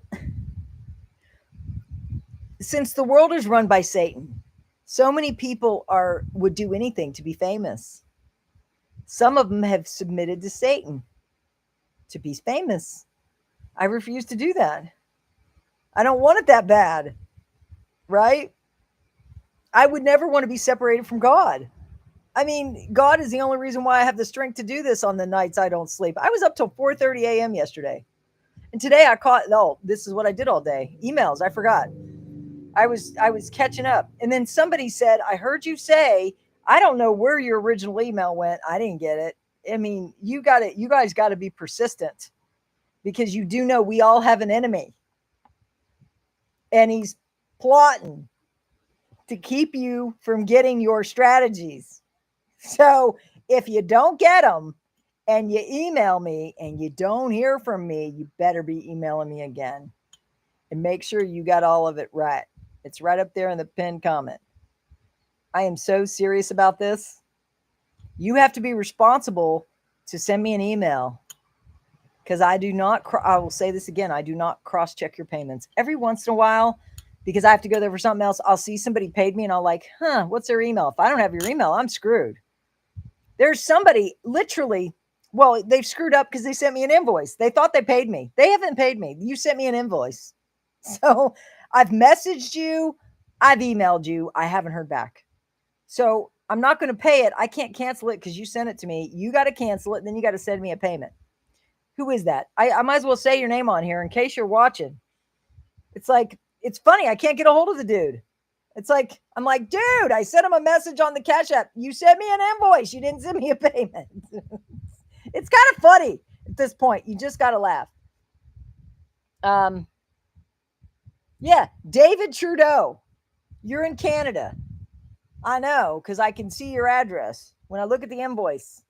since the world is run by Satan, so many people would do anything to be famous. Some of them have submitted to Satan to be famous. I refuse to do that. I don't want it that bad, right? I would never want to be separated from God. I mean, God is the only reason why I have the strength to do this on the nights I don't sleep. I was up till 4:30 a.m. yesterday. And today this is what I did all day. Emails, I forgot. I was catching up. And then somebody said, I heard you say, I don't know where your original email went. I didn't get it. I mean, you guys got to be persistent because you do know we all have an enemy. And he's plotting to keep you from getting your strategies. So if you don't get them and you email me and you don't hear from me, you better be emailing me again. And make sure you got all of it right. It's right up there in the pinned comment. I am so serious about this. You have to be responsible to send me an email because I will say this again. I do not cross-check your payments. Every once in a while, because I have to go there for something else, I'll see somebody paid me and I'll like, what's their email? If I don't have your email, I'm screwed. There's somebody literally, well, they've screwed up because they sent me an invoice. They thought they paid me. They haven't paid me. You sent me an invoice. So I've messaged you. I've emailed you. I haven't heard back. So I'm not going to pay it. I can't cancel it because you sent it to me. You got to cancel it. And then you got to send me a payment. Who is that? I might as well say your name on here in case you're watching. It's like, it's funny. I can't get a hold of the dude. It's like, I'm like, dude, I sent him a message on the Cash App. You sent me an invoice. You didn't send me a payment. It's kind of funny at this point. You just got to laugh. Yeah, David Trudeau. You're in Canada. I know, because I can see your address when I look at the invoice.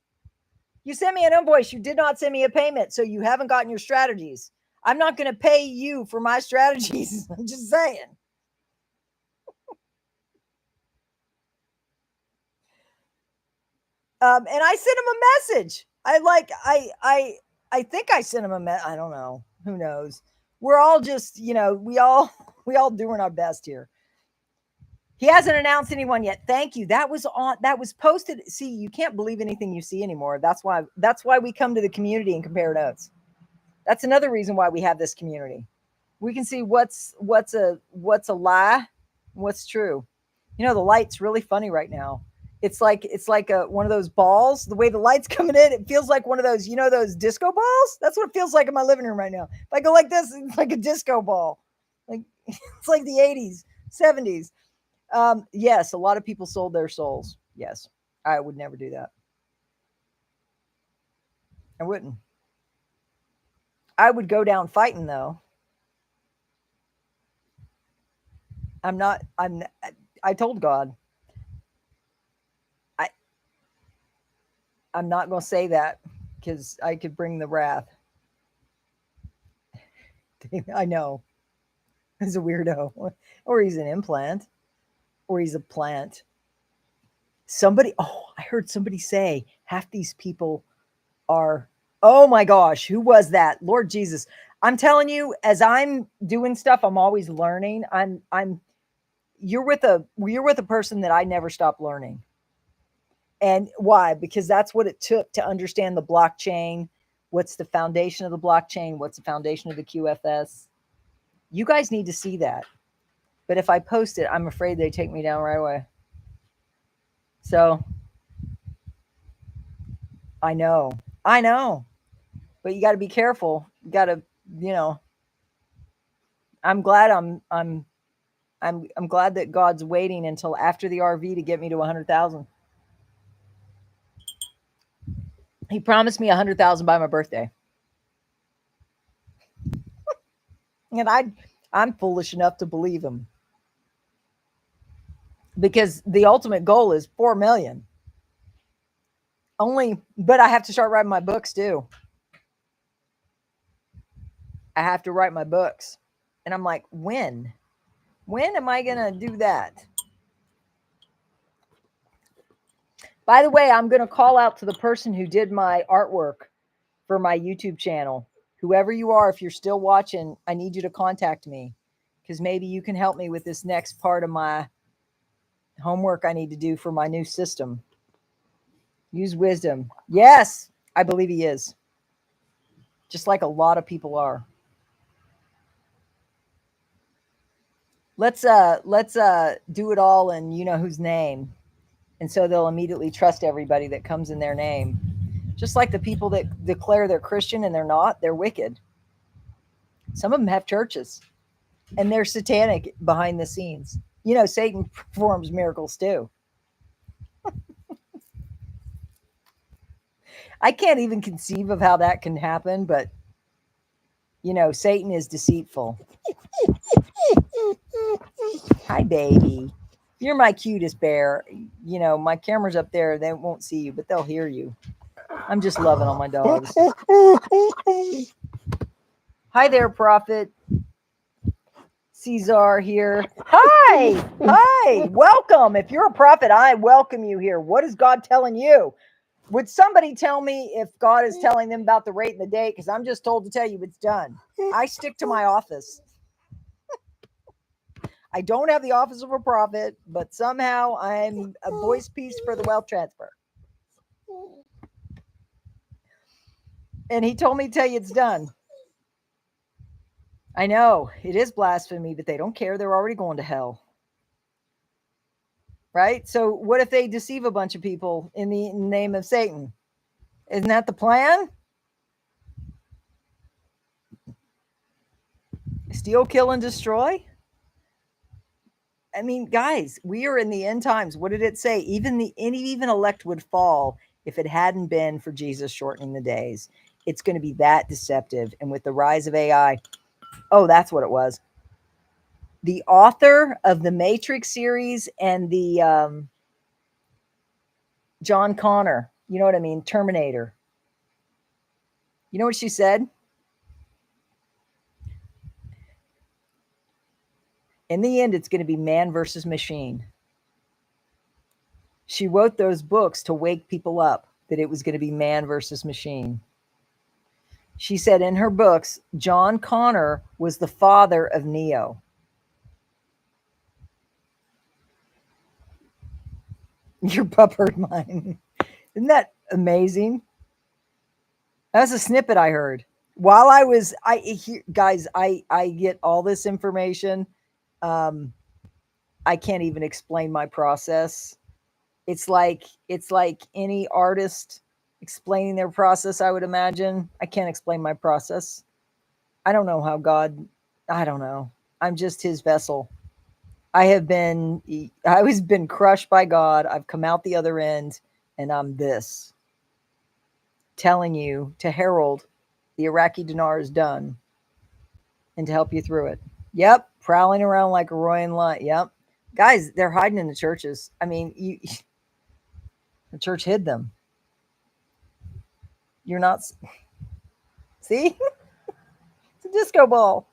You sent me an invoice. You did not send me a payment, so you haven't gotten your strategies. I'm not going to pay you for my strategies. I'm just saying. And I sent him a message. I think I sent him a message. I don't know. Who knows? We're all just, we all doing our best here. He hasn't announced anyone yet. Thank you. That was posted. See, you can't believe anything you see anymore. That's why we come to the community and compare notes. That's another reason why we have this community. We can see what's a lie, what's true. The light's really funny right now. It's like one of those balls. The way the light's coming in, it feels like one of those, those disco balls. That's what it feels like in my living room right now. If I go like this, it's like a disco ball. Like it's like the 80s, 70s. Yes, a lot of people sold their souls. Yes, I would never do that. I wouldn't. I would go down fighting though. I told God, I'm not going to say that because I could bring the wrath. I know. He's a weirdo. Or he's an implant. Or he's a plant. I heard somebody say half these people are, oh my gosh, who was that? Lord Jesus. I'm telling you, as I'm doing stuff, I'm always learning. You're with a person that I never stop learning. And why? Because that's what it took to understand the blockchain. What's the foundation of the blockchain? What's the foundation of the QFS? You guys need to see that. But if I post it, I'm afraid they take me down right away. So I know. But you got to be careful. You got to, I'm glad I'm glad that God's waiting until after the RV to get me to 100,000. He promised me 100,000 by my birthday. And I'm foolish enough to believe him. Because the ultimate goal is 4 million. But I have to start writing my books too. I have to write my books. And I'm like, when am I going to do that? By the way, I'm going to call out to the person who did my artwork for my YouTube channel. Whoever you are, if you're still watching, I need you to contact me because maybe you can help me with this next part of my homework I need to do for my new system. Use wisdom. Yes, I believe he is. Just like a lot of people are. Let's do it all in you know whose name. And so they'll immediately trust everybody that comes in their name. Just like the people that declare they're Christian and they're not, they're wicked. Some of them have churches and they're satanic behind the scenes. Satan performs miracles too. I can't even conceive of how that can happen, but Satan is deceitful. Hi, baby. You're my cutest bear. My camera's up there. They won't see you, but they'll hear you. I'm just loving on my dogs. Hi there, Prophet. Caesar here. Hi. Welcome. If you're a prophet, I welcome you here. What is God telling you? Would somebody tell me if God is telling them about the rate and the date? Because I'm just told to tell you it's done. I stick to my office. I don't have the office of a prophet, but somehow I'm a voice piece for the wealth transfer. And he told me to tell you it's done. I know it is blasphemy, but they don't care. They're already going to hell. Right? So what if they deceive a bunch of people in the name of Satan? Isn't that the plan? Steal, kill, and destroy? I mean, guys, we are in the end times. What did it say? Even elect would fall if it hadn't been for Jesus shortening the days. It's going to be that deceptive. And with the rise of AI, that's what it was. The author of the Matrix series and the John Connor, you know what I mean? Terminator. You know what she said? In the end, it's going to be man versus machine. She wrote those books to wake people up that it was going to be man versus machine. She said in her books, John Connor was the father of Neo. Your pup heard mine. Isn't that amazing? That's a snippet I heard. While guys, I get all this information. I can't even explain my process. It's like any artist explaining their process, I would imagine. I can't explain my process. I don't know how God, I don't know. I'm just his vessel. I was been crushed by God. I've come out the other end, and I'm this. Telling you to herald the Iraqi dinar is done and to help you through it. Yep. Prowling around like a roaring lion. Yep. Guys, they're hiding in the churches. I mean, the church hid them. You're not. See? It's a disco ball.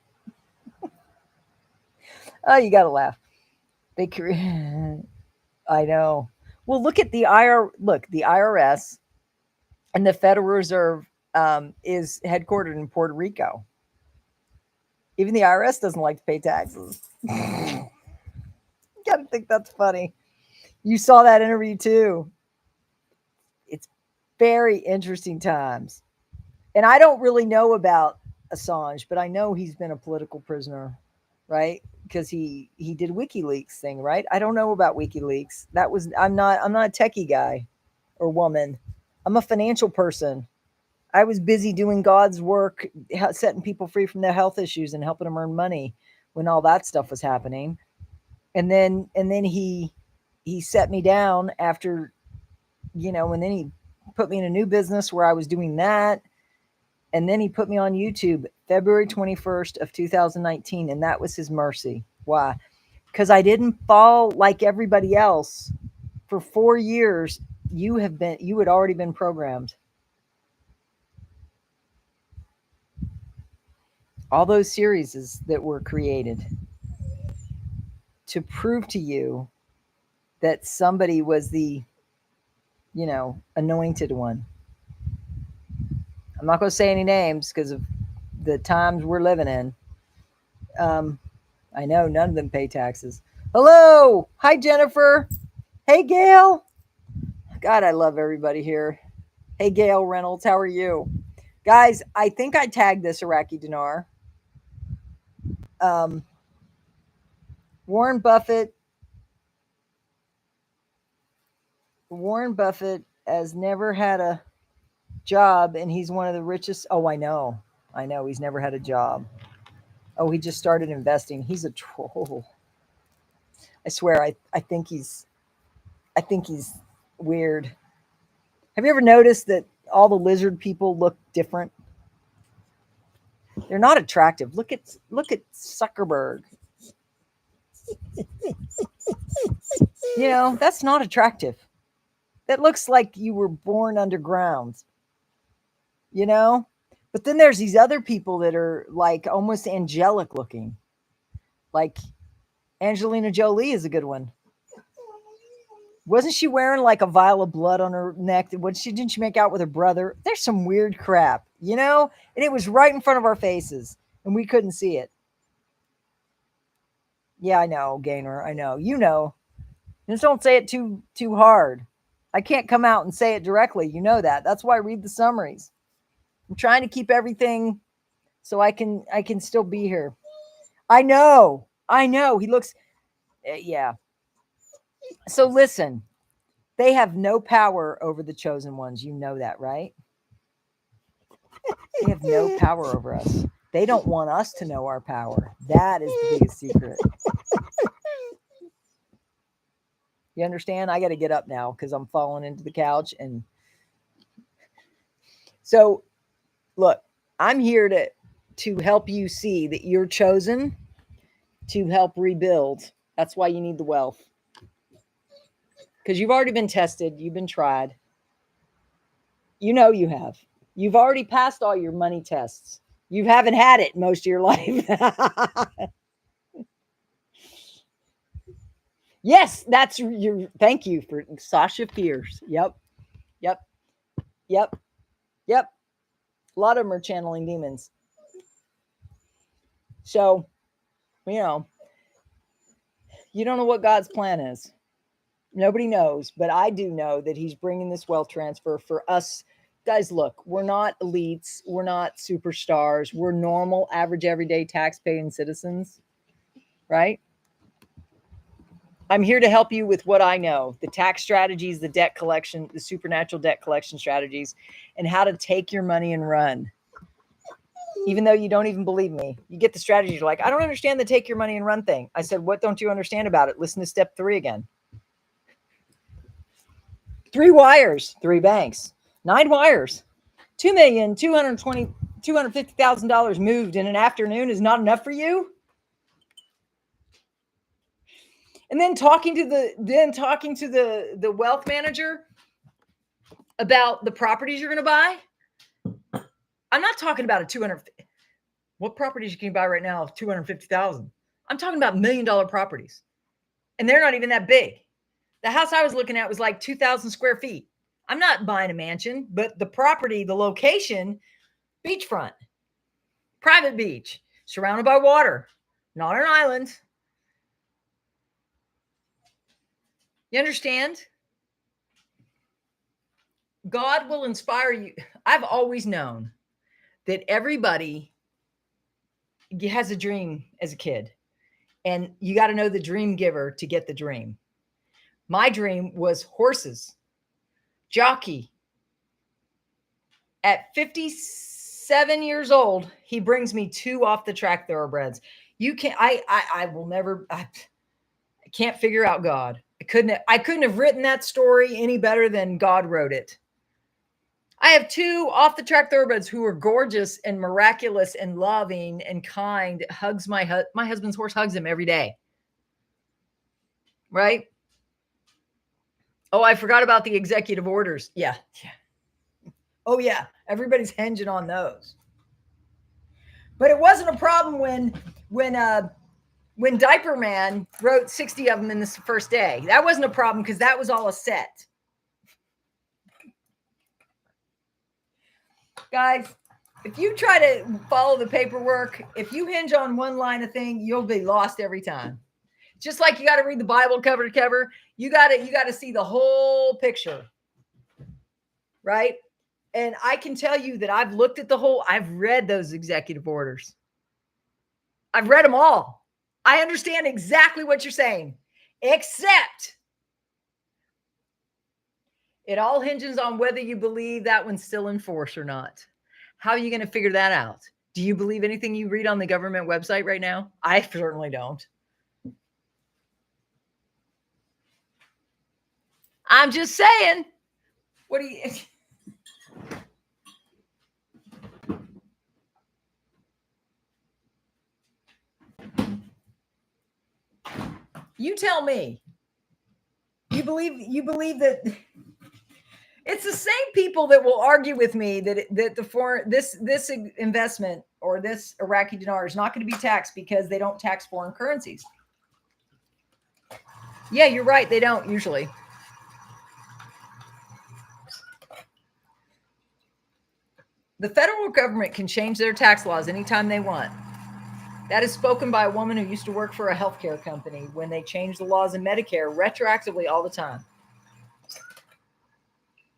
Oh, you got to laugh. They I know. Well, look at the IRS and the Federal Reserve is headquartered in Puerto Rico. Even the IRS doesn't like to pay taxes. You got to think that's funny. You saw that interview too. It's very interesting times. And I don't really know about Assange, but I know he's been a political prisoner, right? Because he did WikiLeaks thing, right? I don't know about WikiLeaks. I'm not a techie guy or woman. I'm a financial person. I was busy doing God's work, setting people free from their health issues and helping them earn money when all that stuff was happening. And then he set me down after, and then he put me in a new business where I was doing that. And then he put me on YouTube February 21st of 2019. And that was his mercy. Why? Because I didn't fall like everybody else. For 4 years, you had already been programmed. All those series that were created to prove to you that somebody was the, anointed one. I'm not going to say any names because of the times we're living in. I know none of them pay taxes. Hello. Hi, Jennifer. Hey, Gail. God, I love everybody here. Hey, Gail Reynolds. How are you? Guys, I think I tagged this Iraqi dinar. Warren Buffett has never had a job, and he's one of the richest. Oh, I know. He's never had a job. Oh, he just started investing. He's a troll. I swear, I think he's weird. Have you ever noticed that all the lizard people look different? They're not attractive. Look at Zuckerberg. That's not attractive. That looks like you were born underground. But then there's these other people that are like almost angelic looking. Like Angelina Jolie is a good one. Wasn't she wearing like a vial of blood on her neck? Didn't she make out with her brother? There's some weird crap, and it was right in front of our faces and we couldn't see it. Yeah, I know, Gainer. I know. Just don't say it too hard. I can't come out and say it directly. You know that. That's why I read the summaries. I'm trying to keep everything so I can still be here. I know. He looks, yeah. So listen, they have no power over the chosen ones. You know that, right? They have no power over us. They don't want us to know our power. That is the biggest secret. You understand? I got to get up now because I'm falling into the couch. And so, look, I'm here to help you see that you're chosen to help rebuild. That's why you need the wealth. Because you've already been tested. You've been tried. You have. You've already passed all your money tests. You haven't had it most of your life. Yes, that's your. Thank you for Sasha Fierce. Yep. Yep. Yep. Yep. A lot of them are channeling demons. So, you know, you don't know what God's plan is. Nobody knows, but I do know that he's bringing this wealth transfer for us. Guys, look, we're not elites. We're not superstars. We're normal, average, everyday tax-paying citizens, right? I'm here to help you with what I know, the tax strategies, the debt collection, the supernatural debt collection strategies, and how to take your money and run. Even though you don't even believe me, you get the strategy. You're like, I don't understand the take your money and run thing. I said, what don't you understand about it? Listen to step 3 again. 3 wires, 3 banks, 9 wires, $2,250,000 moved in an afternoon is not enough for you. And then talking to the wealth manager about the properties you're going to buy. I'm not talking about a 200. What properties can you buy right now of 250,000? I'm talking about $1 million properties, and they're not even that big. The house I was looking at was like 2,000 square feet. I'm not buying a mansion, but the property, the location, beachfront, private beach, surrounded by water, not an island. You understand? God will inspire you. I've always known that everybody has a dream as a kid, and you got to know the dream giver to get the dream. My dream was horses, jockey. At 57 years old, he brings me 2 off the track thoroughbreds. You can't, I will never, I can't figure out God. I couldn't have written that story any better than God wrote it. I have 2 off the track thoroughbreds who are gorgeous and miraculous and loving and kind. Hugs my husband's horse hugs him every day. Right? Oh, I forgot about the executive orders. Yeah. Oh yeah, everybody's hinging on those. But it wasn't a problem when Diaper Man wrote 60 of them in this first day. That wasn't a problem because that was all a set. Guys, if you try to follow the paperwork, if you hinge on one line of thing, you'll be lost every time. Just like you got to read the Bible cover to cover, you got to see the whole picture. Right? And I can tell you that I've read those executive orders. I've read them all. I understand exactly what you're saying, except it all hinges on whether you believe that one's still in force or not. How are you going to figure that out? Do you believe anything you read on the government website right now? I certainly don't. I'm just saying. What do you... You tell me. You believe that it's the same people that will argue with me that this investment or this Iraqi dinar is not going to be taxed because they don't tax foreign currencies. Yeah, you're right. They don't usually. The federal government can change their tax laws anytime they want. That is spoken by a woman who used to work for a healthcare company when they changed the laws in Medicare retroactively all the time.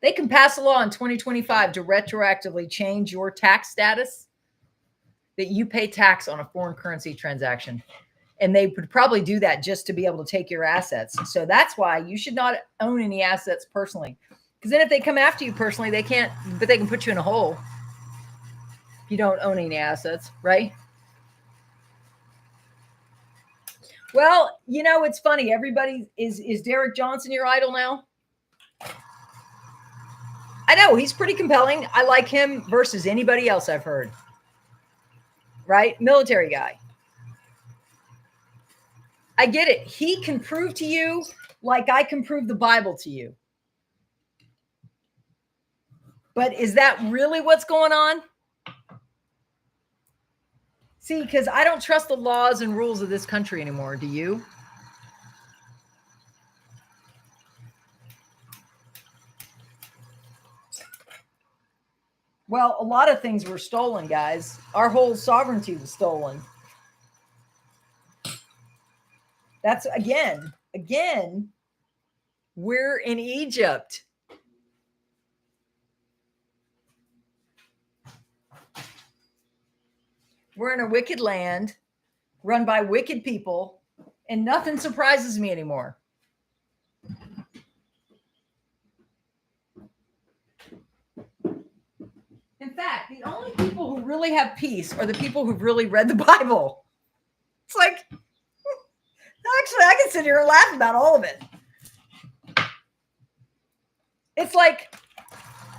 They can pass a law in 2025 to retroactively change your tax status that you pay tax on a foreign currency transaction. And they would probably do that just to be able to take your assets. So that's why you should not own any assets personally. Because then if they come after you personally, they can't, but they can put you in a hole if you don't own any assets, right? Well, you know, it's funny. Everybody is Derek Johnson your idol now? I know he's pretty compelling. I like him versus anybody else I've heard. Right? Military guy. I get it. He can prove to you like I can prove the Bible to you. But is that really what's going on? See, because I don't trust the laws and rules of this country anymore. Do you? Well, a lot of things were stolen, guys. Our whole sovereignty was stolen. That's again, we're in Egypt. We're in a wicked land run by wicked people, and nothing surprises me anymore. In fact, the only people who really have peace are the people who've really read the Bible. It's like, actually, I can sit here and laugh about all of it. It's like,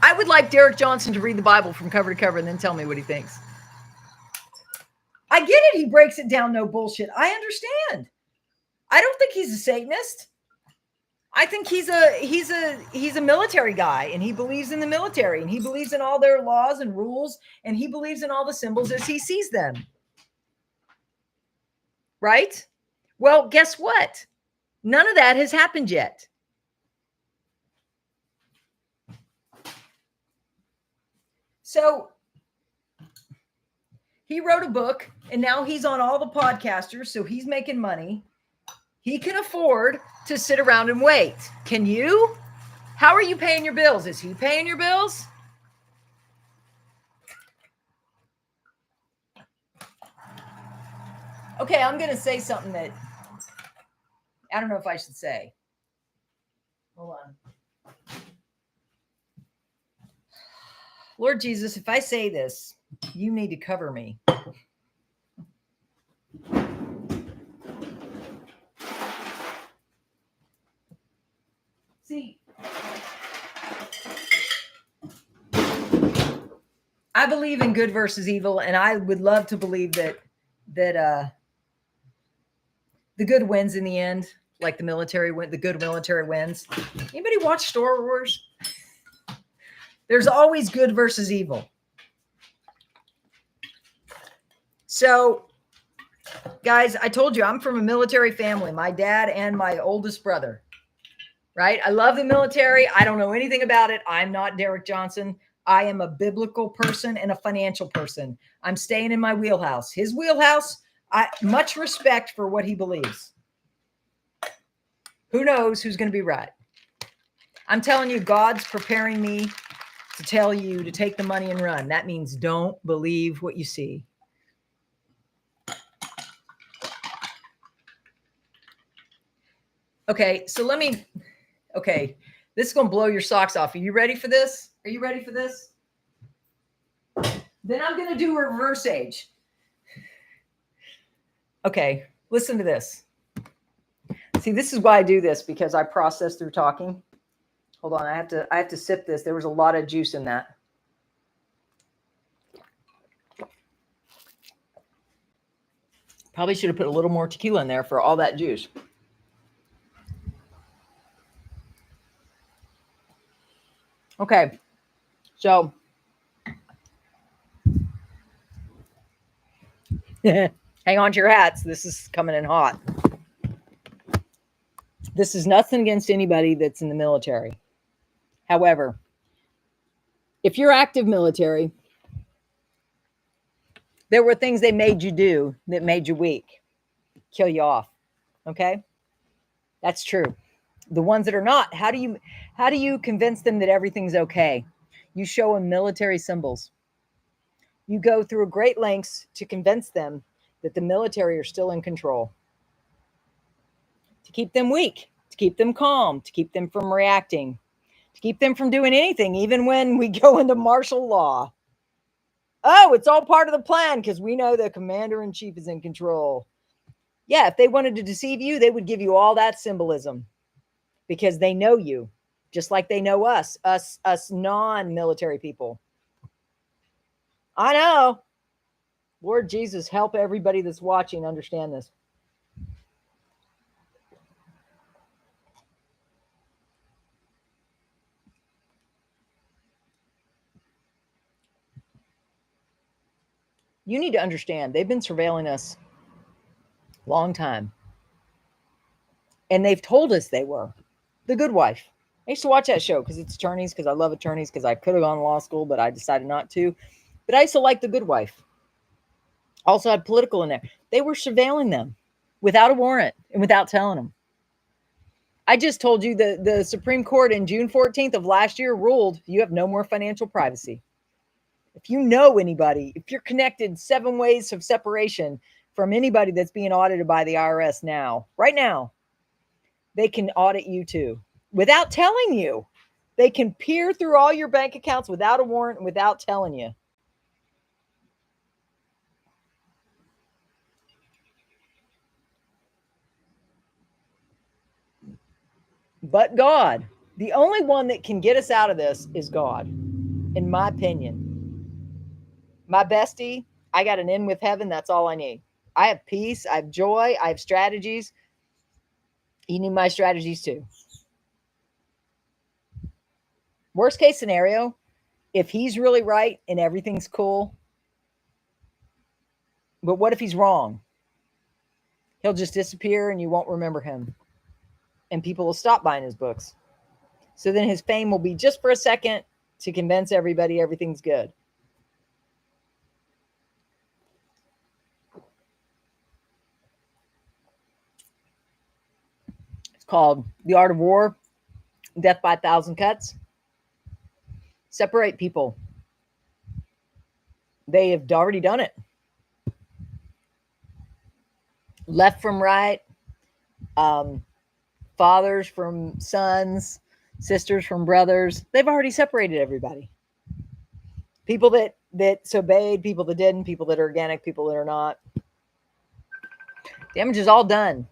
I would like Derek Johnson to read the Bible from cover to cover and then tell me what he thinks. I get it. He breaks it down. No bullshit. I understand. I don't think he's a Satanist. I think he's a military guy, and he believes in the military, and he believes in all their laws and rules, and he believes in all the symbols as he sees them. Right? Well, guess what? None of that has happened yet. So he wrote a book, and now he's on all the podcasters, so he's making money. He can afford to sit around and wait. Can you? How are you paying your bills? Is he paying your bills? Okay, I'm going to say something that I don't know if I should say. Hold on. Lord Jesus, if I say this, you need to cover me. See, I believe in good versus evil, and I would love to believe that the good wins in the end, like the good military wins. Anybody watch Star Wars? There's always good versus evil. So, guys, I told you I'm from a military family, my dad and my oldest brother. Right? I love the military. I don't know anything about it. I'm not Derek Johnson. I am a biblical person and a financial person. I'm staying in my wheelhouse. His wheelhouse, much respect for what he believes. Who knows who's going to be right? I'm telling you, God's preparing me to tell you to take the money and run. That means don't believe what you see. Okay, so okay, this is going to blow your socks off. Are you ready for this? Are you ready for this? Then I'm going to do reverse age. Okay, listen to this. See, this is why I do this, because I process through talking. Hold on, I have to sip this. There was a lot of juice in that. Probably should have put a little more tequila in there for all that juice. Okay, so hang on to your hats. This is coming in hot. This is nothing against anybody that's in the military. However, if you're active military, there were things they made you do that made you weak, kill you off. Okay, that's true. The ones that are not, how do you convince them that everything's okay? You show them military symbols. You go through great lengths to convince them that the military are still in control. To keep them weak, to keep them calm, to keep them from reacting, to keep them from doing anything, even when we go into martial law. Oh, it's all part of the plan because we know the commander-in-chief is in control. Yeah, if they wanted to deceive you, they would give you all that symbolism. Because they know you, just like they know us non-military people. I know. Lord Jesus, help everybody that's watching understand this. You need to understand, they've been surveilling us a long time. And they've told us they were. The good wife. I used to watch that show because it's attorneys, because I love attorneys, because I could have gone to law school, but I decided not to. But I used to like The Good Wife. Also had political in there. They were surveilling them without a warrant and without telling them. I just told you the Supreme Court in June 14th of last year ruled you have no more financial privacy. If you know anybody, if you're connected 7 ways of separation from anybody that's being audited by the IRS now, right now, they can audit you too without telling you. They can peer through all your bank accounts without a warrant and without telling you. But God, the only one that can get us out of this is God, in my opinion. My bestie, I got an in with heaven. That's all I need. I have peace. I have joy. I have strategies. You need my strategies too. Worst case scenario, if he's really right and everything's cool, but what if he's wrong? He'll just disappear and you won't remember him. And people will stop buying his books. So then his fame will be just for a second to convince everybody everything's good. It's called The Art of War, Death by 1,000 Cuts. Separate people. They have already done it. Left from right, fathers from sons, sisters from brothers. They've already separated everybody. People that obeyed, people that didn't, people that are organic, people that are not. Damage is all done.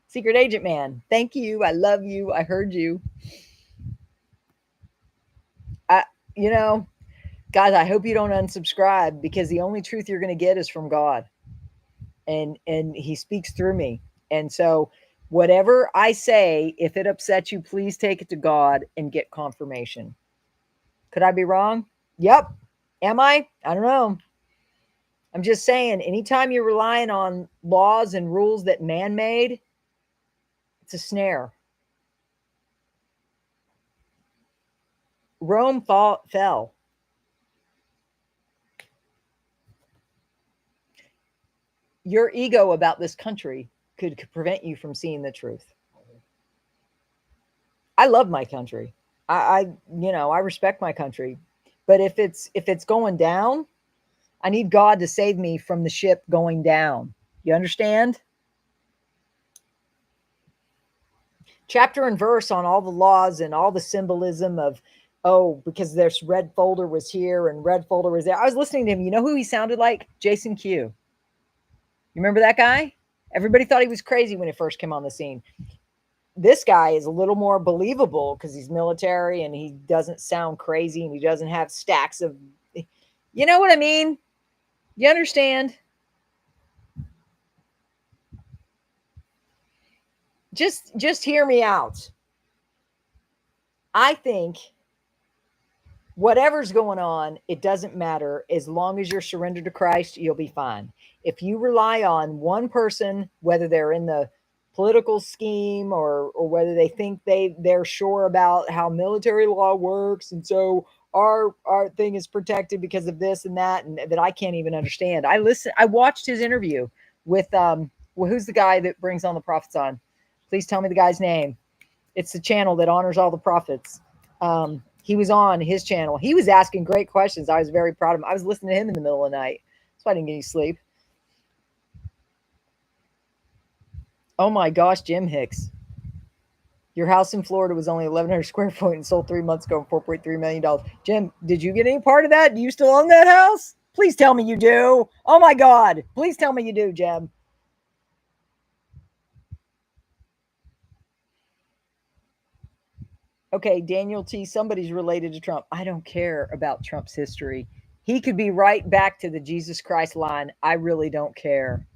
Secret Agent Man, thank you. I love you. I heard you. Guys, I hope you don't unsubscribe, because the only truth you're going to get is from God. And he speaks through me. And so whatever I say, if it upsets you, please take it to God and get confirmation. Could I be wrong? Yep. Am I? I don't know. I'm just saying, anytime you're relying on laws and rules that man made, it's a snare. Rome fell. Your ego about this country could prevent you from seeing the truth. I love my country. I respect my country. But if it's going down, I need God to save me from the ship going down. You understand? Chapter and verse on all the laws and all the symbolism of, because this red folder was here and red folder was there. I was listening to him. You know who he sounded like? Jason Q. You remember that guy? Everybody thought he was crazy when he first came on the scene. This guy is a little more believable because he's military and he doesn't sound crazy and he doesn't have stacks of, you know what I mean? You understand? Just hear me out. I think whatever's going on, it doesn't matter. As long as you're surrendered to Christ, you'll be fine. If you rely on one person, whether they're in the political scheme or whether they think they're sure about how military law works, and so our thing is protected because of this and that, and that I can't even understand. I watched his interview with who's the guy that brings on the prophets on? Please tell me the guy's name. It's the channel that honors all the prophets. He was on his channel. He was asking great questions. I was very proud of him. I was listening to him in the middle of the night, so I didn't get any sleep. Oh my gosh, Jim Hicks. Your house in Florida was only 1,100 square foot and sold 3 months ago for $4.3 million. Jim, did you get any part of that? Do you still own that house? Please tell me you do. Oh my God. Please tell me you do, Jim. Okay, Daniel T., somebody's related to Trump. I don't care about Trump's history. He could be right back to the Jesus Christ line. I really don't care.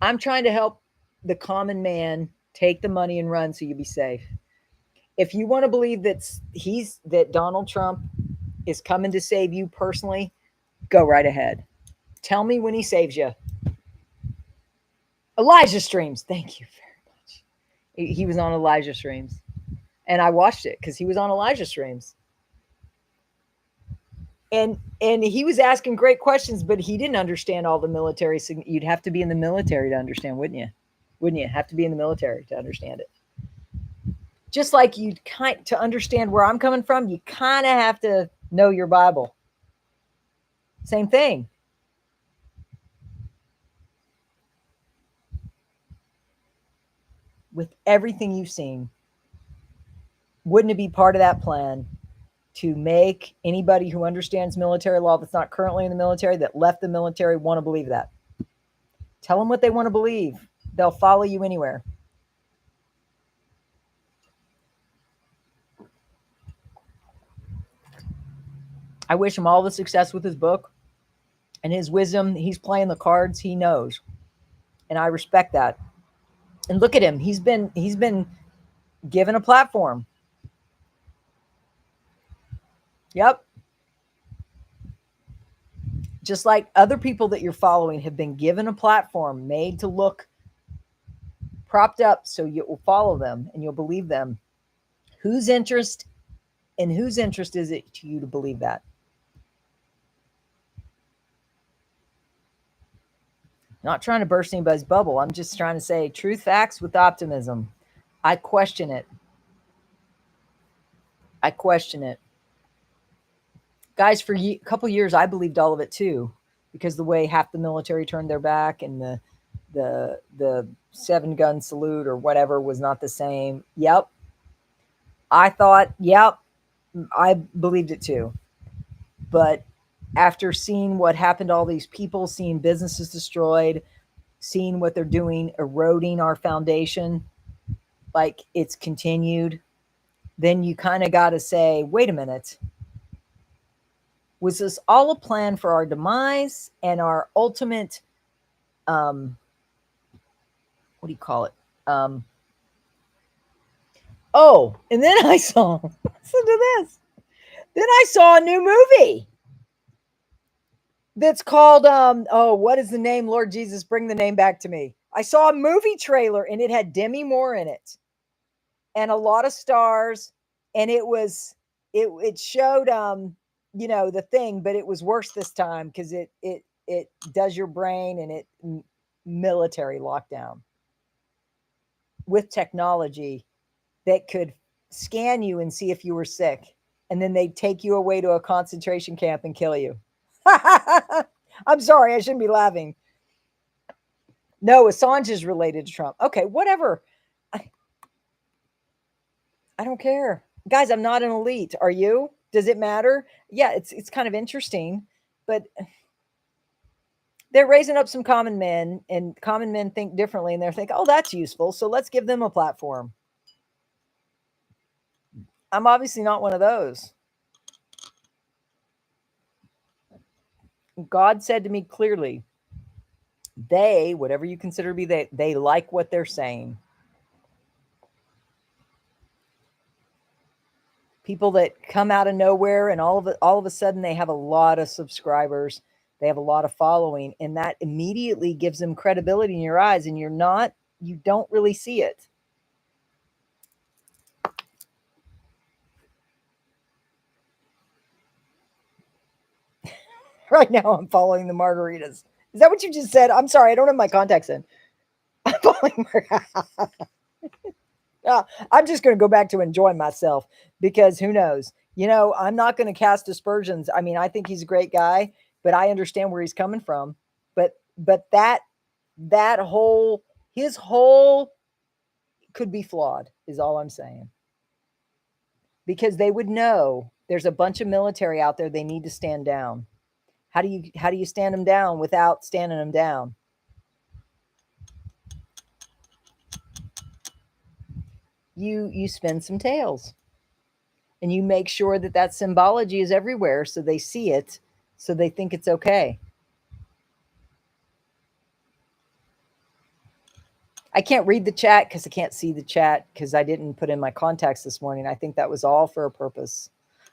I'm trying to help the common man take the money and run so you be safe. If you want to believe that Donald Trump is coming to save you personally, go right ahead. Tell me when he saves you. Elijah Streams. Thank you very much. He was on Elijah Streams. And I watched it because he was on Elijah Streams. And he was asking great questions, but he didn't understand all the military. You'd have to be in the military to understand, wouldn't you? Wouldn't you have to be in the military to understand it? Just like to understand where I'm coming from, you kind of have to know your Bible. Same thing. With everything you've seen, wouldn't it be part of that plan to make anybody who understands military law that's not currently in the military, that left the military, want to believe that? Tell them what they want to believe. They'll follow you anywhere. I wish him all the success with his book and his wisdom. He's playing the cards he knows. And I respect that. And look at him. He's been given a platform. Yep. Just like other people that you're following have been given a platform made to look propped up so you will follow them and you'll believe them. Whose interest is it to you to believe that? Not trying to burst anybody's bubble. I'm just trying to say truth, facts with optimism. I question it. I question it. Guys, for a couple years, I believed all of it too, because the way half the military turned their back and the 7-gun salute or whatever was not the same. Yep. I thought, yep, I believed it too. But after seeing what happened to all these people, seeing businesses destroyed, seeing what they're doing, eroding our foundation, like it's continued, then you kind of got to say, wait a minute. Was this all a plan for our demise and our ultimate, what do you call it? Oh, and then I saw, listen to this. Then I saw a new movie that's called, what is the name? Lord Jesus, bring the name back to me. I saw a movie trailer and it had Demi Moore in it and a lot of stars. And it showed, the thing, but it was worse this time because it does your brain and it military lockdown with technology that could scan you and see if you were sick. And then they'd take you away to a concentration camp and kill you. I'm sorry, I shouldn't be laughing. No, Assange is related to Trump. Okay, whatever. I don't care. Guys, I'm not an elite. Are you? Does it matter? Yeah, it's kind of interesting, but they're raising up some common men, and common men think differently, and they're thinking, oh, that's useful, so let's give them a platform. I'm obviously not one of those. God said to me clearly, they, whatever you consider to be they like what they're saying. People that come out of nowhere and all of a sudden they have a lot of subscribers, they have a lot of following, and that immediately gives them credibility in your eyes, and you don't really see it. Right now I'm following the Margaritas. Is that what you just said? I'm sorry, I don't have my contacts in. I'm following I'm just going to go back to enjoying myself because who knows? I'm not going to cast aspersions. I mean, I think he's a great guy, but I understand where he's coming from. But his whole could be flawed is all I'm saying. Because they would know there's a bunch of military out there. They need to stand down. How do you stand them down without standing them down? You spin some tails and you make sure that symbology is everywhere so they see it, so they think it's okay. I can't read the chat because I can't see the chat because I didn't put in my contacts this morning. I think that was all for a purpose.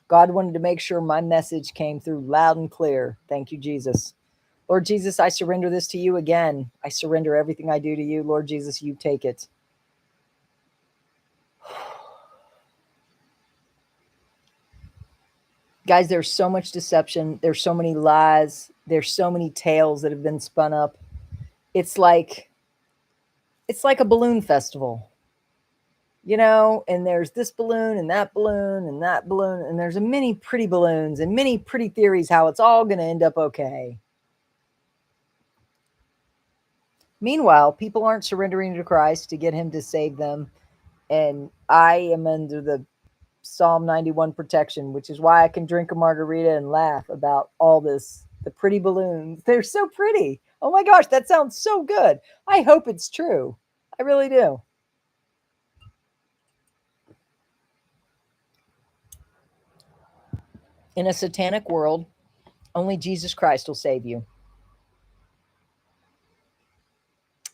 God wanted to make sure my message came through loud and clear. Thank you, Jesus. Lord Jesus, I surrender this to you again. I surrender everything I do to you. Lord Jesus, you take it. Guys, there's so much deception. There's so many lies. There's so many tales that have been spun up. It's like a balloon festival, you know, and there's this balloon and that balloon and that balloon, and there's many pretty balloons and many pretty theories how it's all going to end up okay. Meanwhile, people aren't surrendering to Christ to get him to save them. And I am under the Psalm 91 protection, which is why I can drink a margarita and laugh about all this. The pretty balloons. They're so pretty. Oh my gosh, that sounds so good. I hope it's true. I really do. In a satanic world, only Jesus Christ will save you.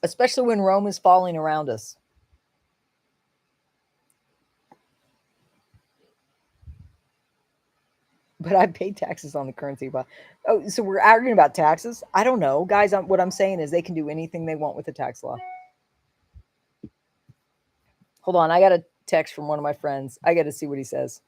Especially when Rome is falling around us. But I pay taxes on the currency. Oh, so we're arguing about taxes? I don't know. Guys, what I'm saying is they can do anything they want with the tax law. Hold on. I got a text from one of my friends. I got to see what he says.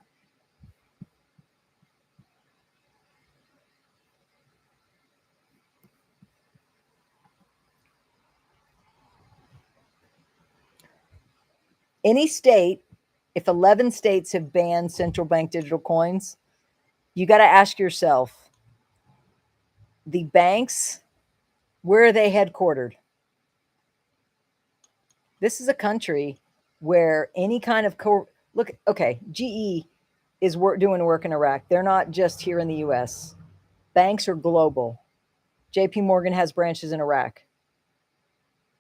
Any state, if 11 states have banned central bank digital coins, you got to ask yourself, the banks, where are they headquartered? This is a country where any kind of look, okay, GE is doing work in Iraq. They're not just here in the US. Banks are global. JP Morgan has branches in Iraq.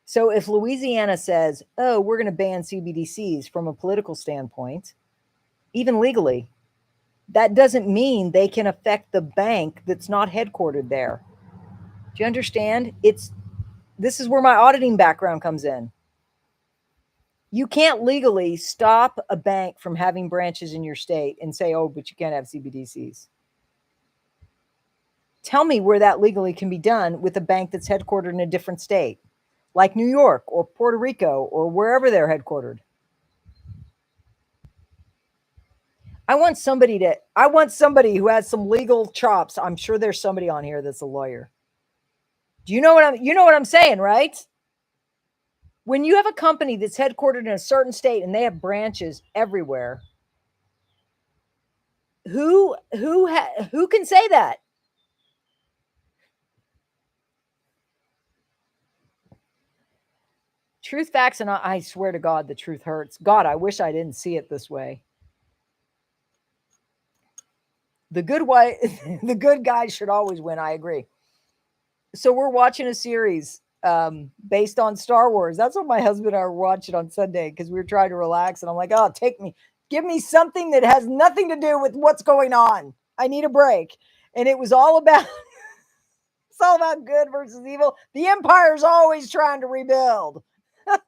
So if Louisiana says, oh, we're going to ban CBDCs from a political standpoint, even legally, that doesn't mean they can affect the bank that's not headquartered there. Do you understand? This is where my auditing background comes in. You can't legally stop a bank from having branches in your state and say, oh, but you can't have CBDCs. Tell me where that legally can be done with a bank that's headquartered in a different state, like New York or Puerto Rico or wherever they're headquartered. I want somebody who has some legal chops. I'm sure there's somebody on here that's a lawyer. Do you know what I'm saying, right? When you have a company that's headquartered in a certain state and they have branches everywhere, who can say that? Truth, facts, and I swear to God, the truth hurts. God, I wish I didn't see it this way. The good guys should always win. I agree. So we're watching a series based on Star Wars. That's what my husband and I were watching on Sunday because we were trying to relax. And I'm like, oh, give me something that has nothing to do with what's going on. I need a break. And it was all about, it's all about good versus evil. The Empire's always trying to rebuild.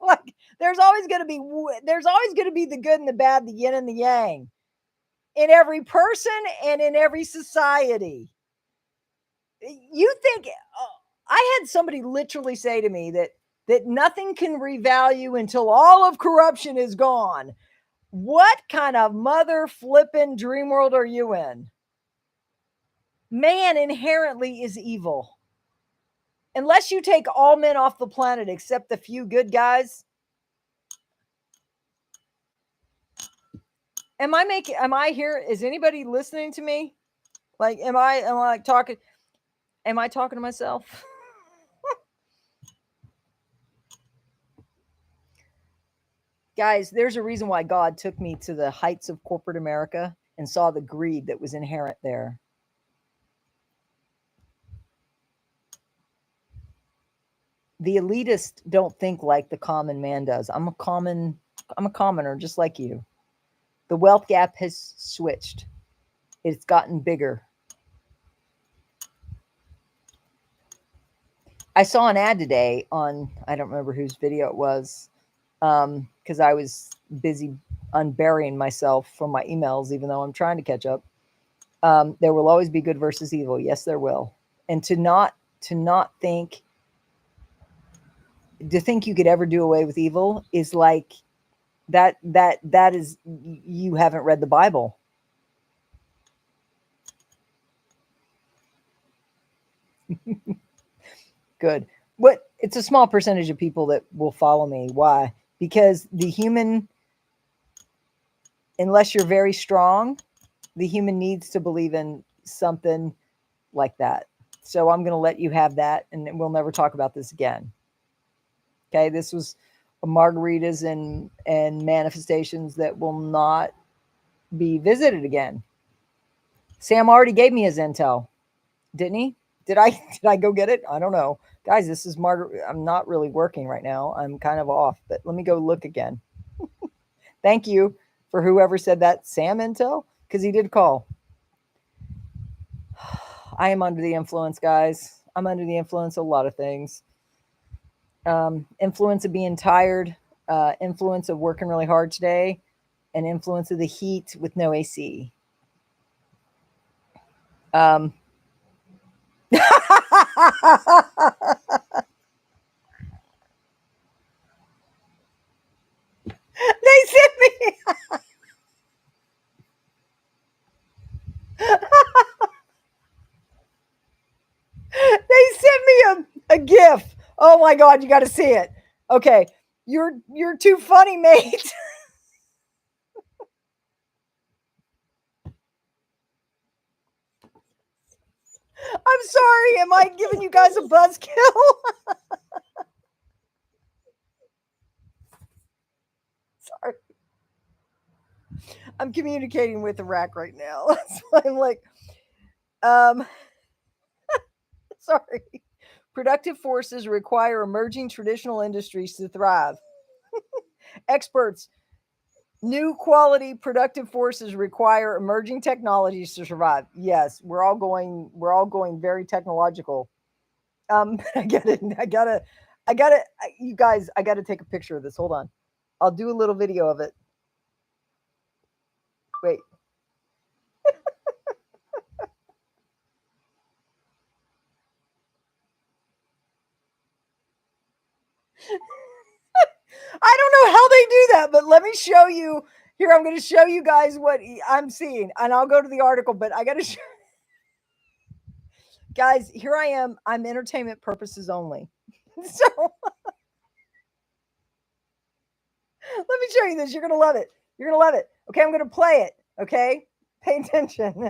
Like there's always going to be the good and the bad, the yin and the yang in every person and in every society. You think, I had somebody literally say to me that nothing can revalue until all of corruption is gone. What kind of mother flipping dream world are you in? Man inherently is evil. Unless you take all men off the planet except the few good guys. Am I here? Is anybody listening to me? Like, am I talking to myself? Guys, there's a reason why God took me to the heights of corporate America and saw the greed that was inherent there. The elitists don't think like the common man does. I'm a commoner just like you. The wealth gap has switched. It's gotten bigger. I saw an ad today on, I don't remember whose video it was, because I was busy unburying myself from my emails, even though I'm trying to catch up. There will always be good versus evil. Yes, there will. And to not to not think, to think you could ever do away with evil is like that is, you haven't read the Bible. Good. What, it's a small percentage of people that will follow me. Why? Because the human, unless you're very strong, the human needs to believe in something like that. So I'm going to let you have that, and we'll never talk about this again. Okay, this was margaritas and manifestations that will not be visited again. Sam already gave me his intel, didn't he? Did I go get it? I don't know. Guys, this is Margaret. I'm not really working right now. I'm kind of off, but let me go look again. Thank you for whoever said that Sam intel, because he did call. I am under the influence, guys. I'm under the influence of a lot of things. Influence of being tired, influence of working really hard today, and influence of the heat with no AC. They sent me. They sent me a GIF. Oh my God, you got to see it. Okay, you're too funny, mate. I'm sorry. Am I giving you guys a buzzkill? Sorry. I'm communicating with the rack right now. That's why I'm like, sorry. Productive forces require emerging traditional industries to thrive. Experts, new quality productive forces require emerging technologies to survive. Yes, we're all going very technological. I get it. You guys, I gotta take a picture of this. Hold on. I'll do a little video of it. Wait. I don't know how they do that, but let me show you. Here, I'm going to show you guys what I'm seeing, and I'll go to the article, but I got to show. Guys, here I am. I'm entertainment purposes only. So let me show you this. You're going to love it. You're going to love it. Okay, I'm going to play it. Okay, pay attention.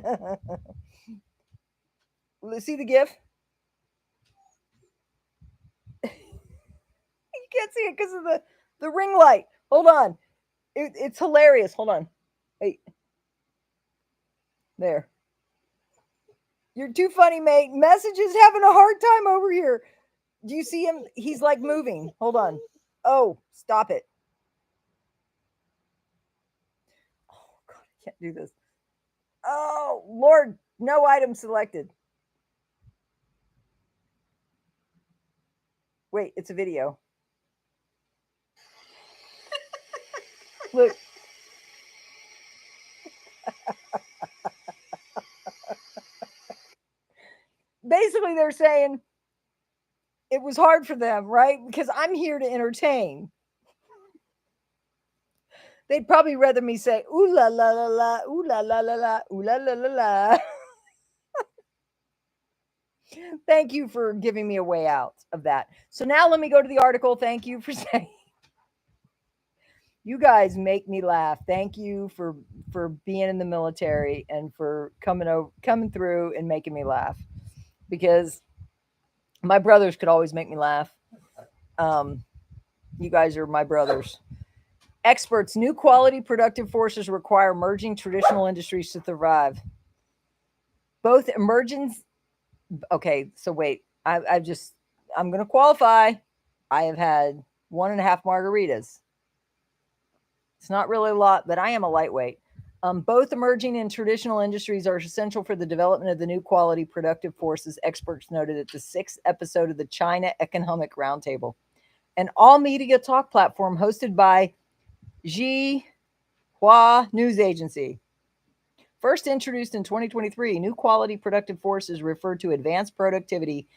Let's see the GIF. You can't see it because of the ring light. Hold on. It's hilarious. Hold on. Wait. There. You're too funny, mate. Message is having a hard time over here. Do you see him? He's like moving. Hold on. Oh, stop it. Oh, God, I can't do this. Oh, Lord. No item selected. Wait, it's a video. Look. Basically, they're saying it was hard for them, right? Because I'm here to entertain. They'd probably rather me say, ooh la la la la, ooh la la la la, ooh la la la la. Thank you for giving me a way out of that. So now let me go to the article. Thank you for saying. You guys make me laugh. Thank you for being in the military and for coming through and making me laugh, because my brothers could always make me laugh. You guys are my brothers. Experts, new quality productive forces require emerging traditional industries to thrive. Both emergence. Okay, so wait. I'm going to qualify. I have had 1.5 margaritas. It's not really a lot, but I am a lightweight. Both emerging and traditional industries are essential for the development of the new quality productive forces, experts noted at the 6th episode of the China Economic Roundtable, an all-media talk platform hosted by Xinhua News Agency. First introduced in 2023, new quality productive forces refer to advanced productivity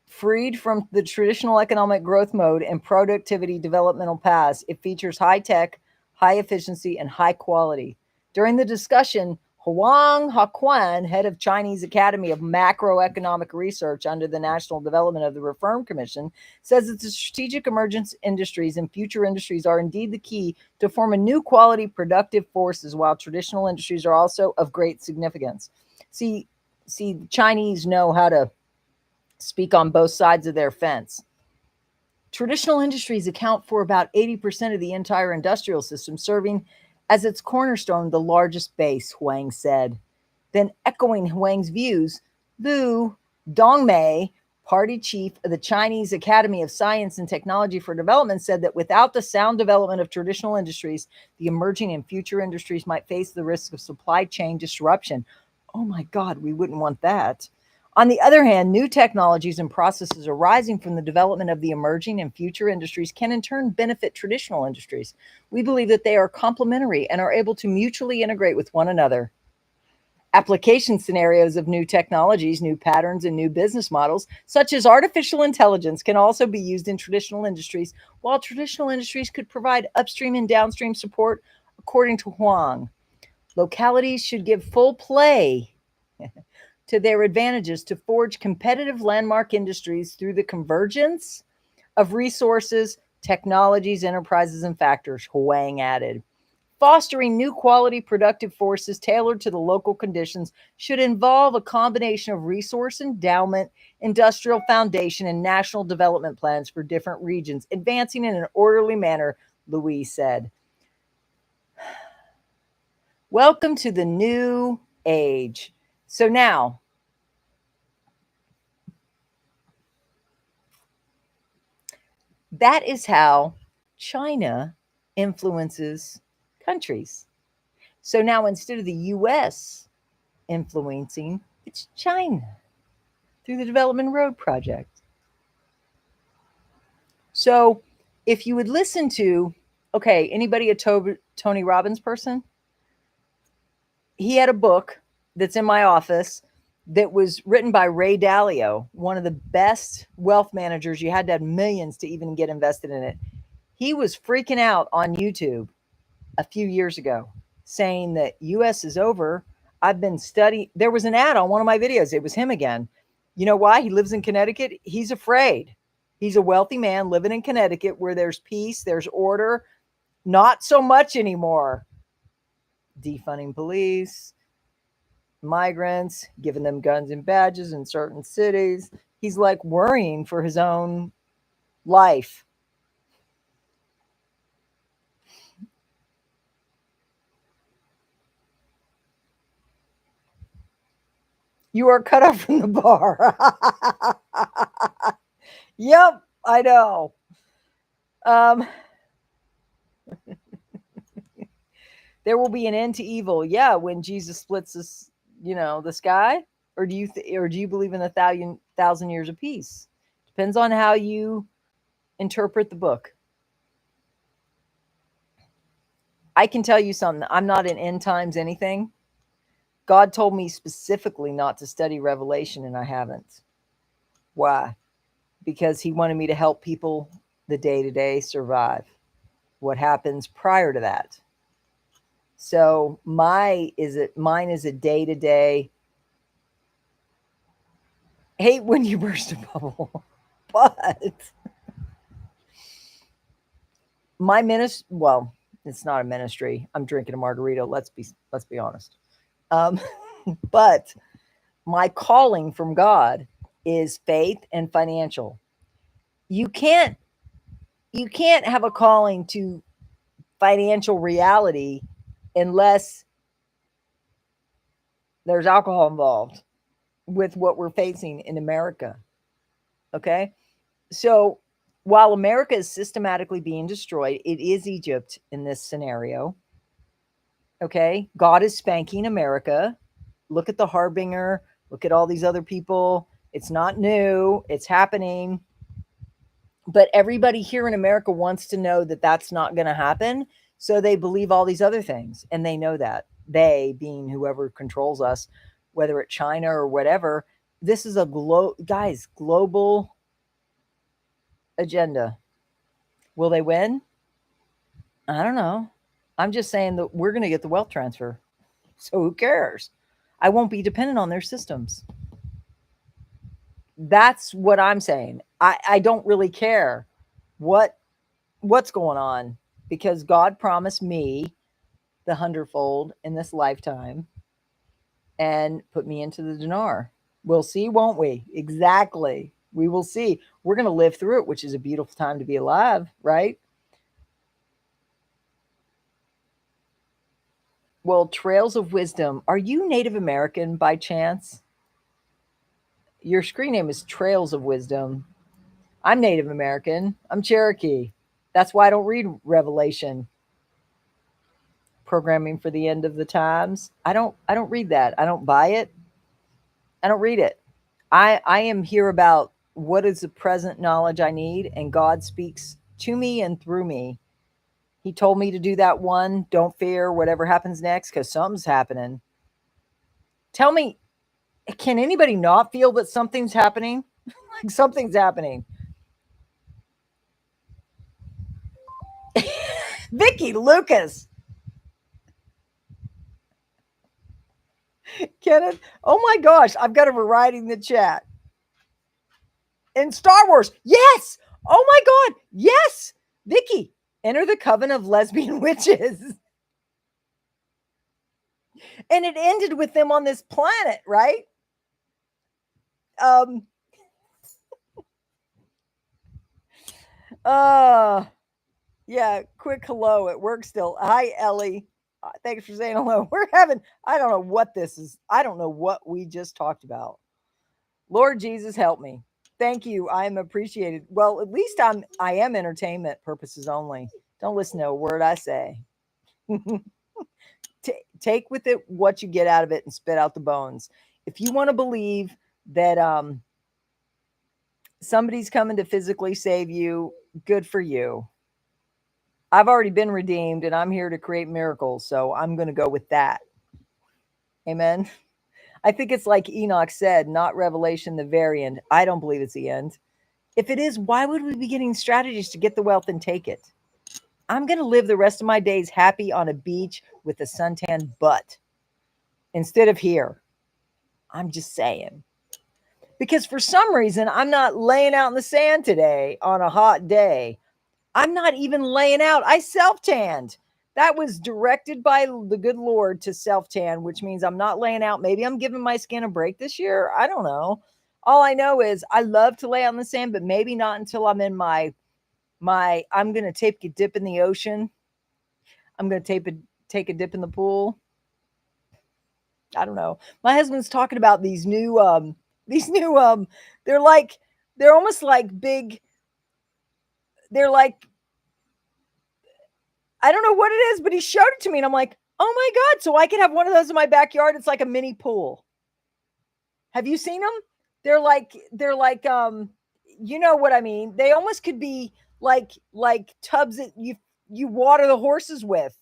Freed from the traditional economic growth mode and productivity developmental paths, it features high tech, high efficiency, and high quality. During the discussion, Huang Haquan, head of Chinese Academy of Macroeconomic Research under the National Development of the Reform Commission, says that the strategic emergence industries and future industries are indeed the key to form a new quality productive forces, while traditional industries are also of great significance. See, the Chinese know how to speak on both sides of their fence. Traditional industries account for about 80% of the entire industrial system, serving as its cornerstone the largest base, Huang said. Then, echoing Huang's views, Lu Dongmei, party chief of the Chinese Academy of Science and Technology for Development, said that without the sound development of traditional industries, the emerging and future industries might face the risk of supply chain disruption. Oh my God, we wouldn't want that. On the other hand, new technologies and processes arising from the development of the emerging and future industries can in turn benefit traditional industries. We believe that they are complementary and are able to mutually integrate with one another. Application scenarios of new technologies, new patterns, and new business models, such as artificial intelligence, can also be used in traditional industries, while traditional industries could provide upstream and downstream support, according to Huang. Localities should give full play to their advantages to forge competitive landmark industries through the convergence of resources, technologies, enterprises, and factors, Huang added. Fostering new quality productive forces tailored to the local conditions should involve a combination of resource endowment, industrial foundation, and national development plans for different regions, advancing in an orderly manner, Louise said. Welcome to the new age. So now, that is how China influences countries. So now, instead of the US influencing, it's China through the Development Road Project. So if you would listen to, okay, anybody a Tony Robbins person? He had a book that's in my office that was written by Ray Dalio, one of the best wealth managers. You had to have millions to even get invested in it. He was freaking out on YouTube a few years ago saying that US is over. I've been studying. There was an ad on one of my videos. It was him again. You know why? He lives in Connecticut. He's afraid. He's a wealthy man living in Connecticut where there's peace, there's order, not so much anymore. Defunding police, migrants, giving them guns and badges in certain cities. He's like worrying for his own life. You are cut off from the bar. Yep, I know. There will be an end to evil. Yeah, when Jesus splits this, the sky. Or do you believe in 1,000 years of peace? Depends on how you interpret the book. I can tell you something. I'm not in end times anything. God told me specifically not to study Revelation, and I haven't. Why? Because he wanted me to help people the day-to-day survive. What happens prior to that? So mine is a day-to-day. Hate when you burst a bubble, but my ministry. Well, it's not a ministry. I'm drinking a margarita. Let's be honest. But my calling from God is faith and financial. You can't have a calling to financial reality unless there's alcohol involved with what we're facing in America. Okay? So while America is systematically being destroyed, it is Egypt in this scenario. Okay? God is spanking America. Look at the Harbinger. Look at all these other people. It's not new. It's happening. But everybody here in America wants to know that that's not going to happen. So they believe all these other things. And they know that. They, being whoever controls us, whether it's China or whatever, this is a global agenda. Will they win? I don't know. I'm just saying that we're going to get the wealth transfer. So who cares? I won't be dependent on their systems. That's what I'm saying. I don't really care what's going on, because God promised me the hundredfold in this lifetime and put me into the dinar. We'll see, won't we? Exactly. We will see. We're going to live through it, which is a beautiful time to be alive, right? Well, Trails of Wisdom. Are you Native American by chance? Your screen name is Trails of Wisdom. I'm Native American. I'm Cherokee. That's why I don't read Revelation. Programming for the End of the Times. I don't read that. I don't buy it. I don't read it. I am here about what is the present knowledge I need, and God speaks to me and through me. He told me to do that one. Don't fear whatever happens next, because something's happening. Tell me, can anybody not feel that something's happening? Like something's happening. Vicky Lucas. Kenneth. Oh my gosh. I've got a variety in the chat. In Star Wars. Yes. Oh my God. Yes. Vicky. Enter the coven of lesbian witches. And it ended with them on this planet, right? Yeah, quick hello at work still. Hi, Ellie. Thanks for saying hello. I don't know what this is. I don't know what we just talked about. Lord Jesus, help me. Thank you. I am appreciated. Well, at least I am entertainment purposes only. Don't listen to a word I say. Take with it what you get out of it and spit out the bones. If you want to believe that somebody's coming to physically save you, good for you. I've already been redeemed and I'm here to create miracles. So I'm going to go with that. Amen. I think it's like Enoch said, not Revelation, the very end. I don't believe it's the end. If it is, why would we be getting strategies to get the wealth and take it? I'm going to live the rest of my days happy on a beach with a suntan butt instead of here. I'm just saying. Because for some reason, I'm not laying out in the sand today on a hot day. I'm not even laying out. I self-tanned. That was directed by the good Lord to self-tan, which means I'm not laying out. Maybe I'm giving my skin a break this year. I don't know. All I know is I love to lay out in the sand, but maybe not until I'm in my I'm going to take a dip in the ocean. I'm going to take a dip in the pool. I don't know. My husband's talking about these new they're almost like big. They're like, I don't know what it is, but he showed it to me and I'm like, oh my God. So I could have one of those in my backyard. It's like a mini pool. Have you seen them? They're like, you know what I mean? They almost could be like tubs that you water the horses with.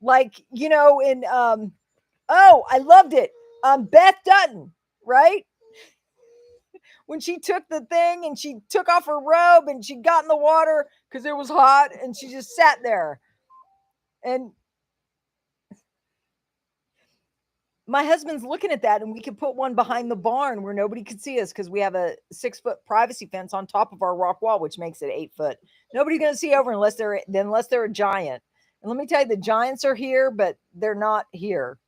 Like, you know, in, oh, I loved it. Beth Dutton, right? When she took the thing and she took off her robe and she got in the water because it was hot and she just sat there. And my husband's looking at that, and we could put one behind the barn where nobody could see us because we have a 6-foot privacy fence on top of our rock wall, which makes it 8 foot. Nobody's going to see over unless they're a giant. And let me tell you, the giants are here, but they're not here.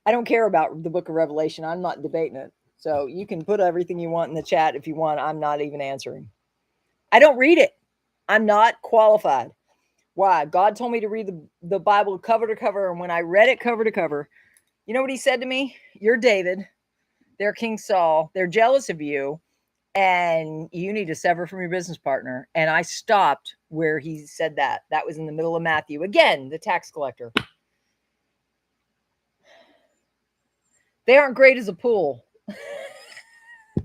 I don't care about the book of Revelation. I'm not debating it. So you can put everything you want in the chat if you want. I'm not even answering. I don't read it. I'm not qualified. Why? God told me to read the Bible cover to cover. And when I read it cover to cover, you know what he said to me? You're David. They're King Saul. They're jealous of you. And you need to sever from your business partner. And I stopped where he said that. That was in the middle of Matthew. Again, the tax collector. They aren't great as a pool.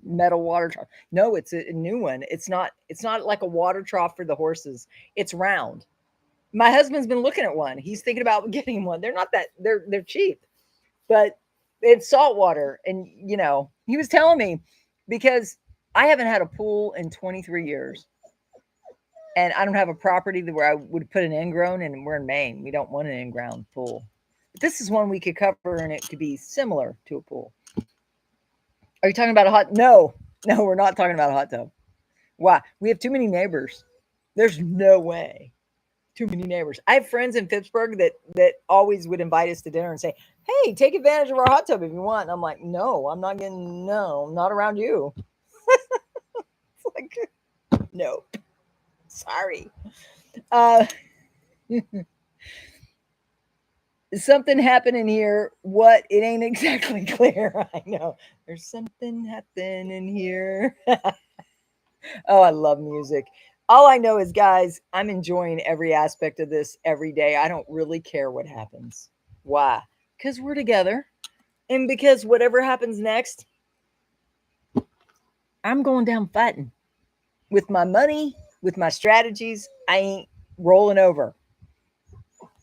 Metal water trough. No, it's a new one. It's not like a water trough for the horses. It's round. My husband's been looking at one. He's thinking about getting one. They're not that they're cheap, but it's salt water. And you know, He was telling me because I haven't had a pool in 23 years. And I don't have a property where I would put an ingrown, and we're in Maine. We don't want an in-ground pool. But this is one we could cover, and it could be similar to a pool. Are you talking about a hot? No, we're not talking about a hot tub. Why? We have too many neighbors. There's no way. Too many neighbors. I have friends in Pittsburgh that always would invite us to dinner and say, "Hey, take advantage of our hot tub if you want." And I'm like, "No, I'm not getting. No, not around you." It's like, no. Sorry. Something happening here. What? It ain't exactly clear. I know. There's something happening here. Oh, I love music. All I know is, guys, I'm enjoying every aspect of this every day. I don't really care what happens. Why? Because we're together. And because whatever happens next, I'm going down fighting. With my money, with my strategies, I ain't rolling over.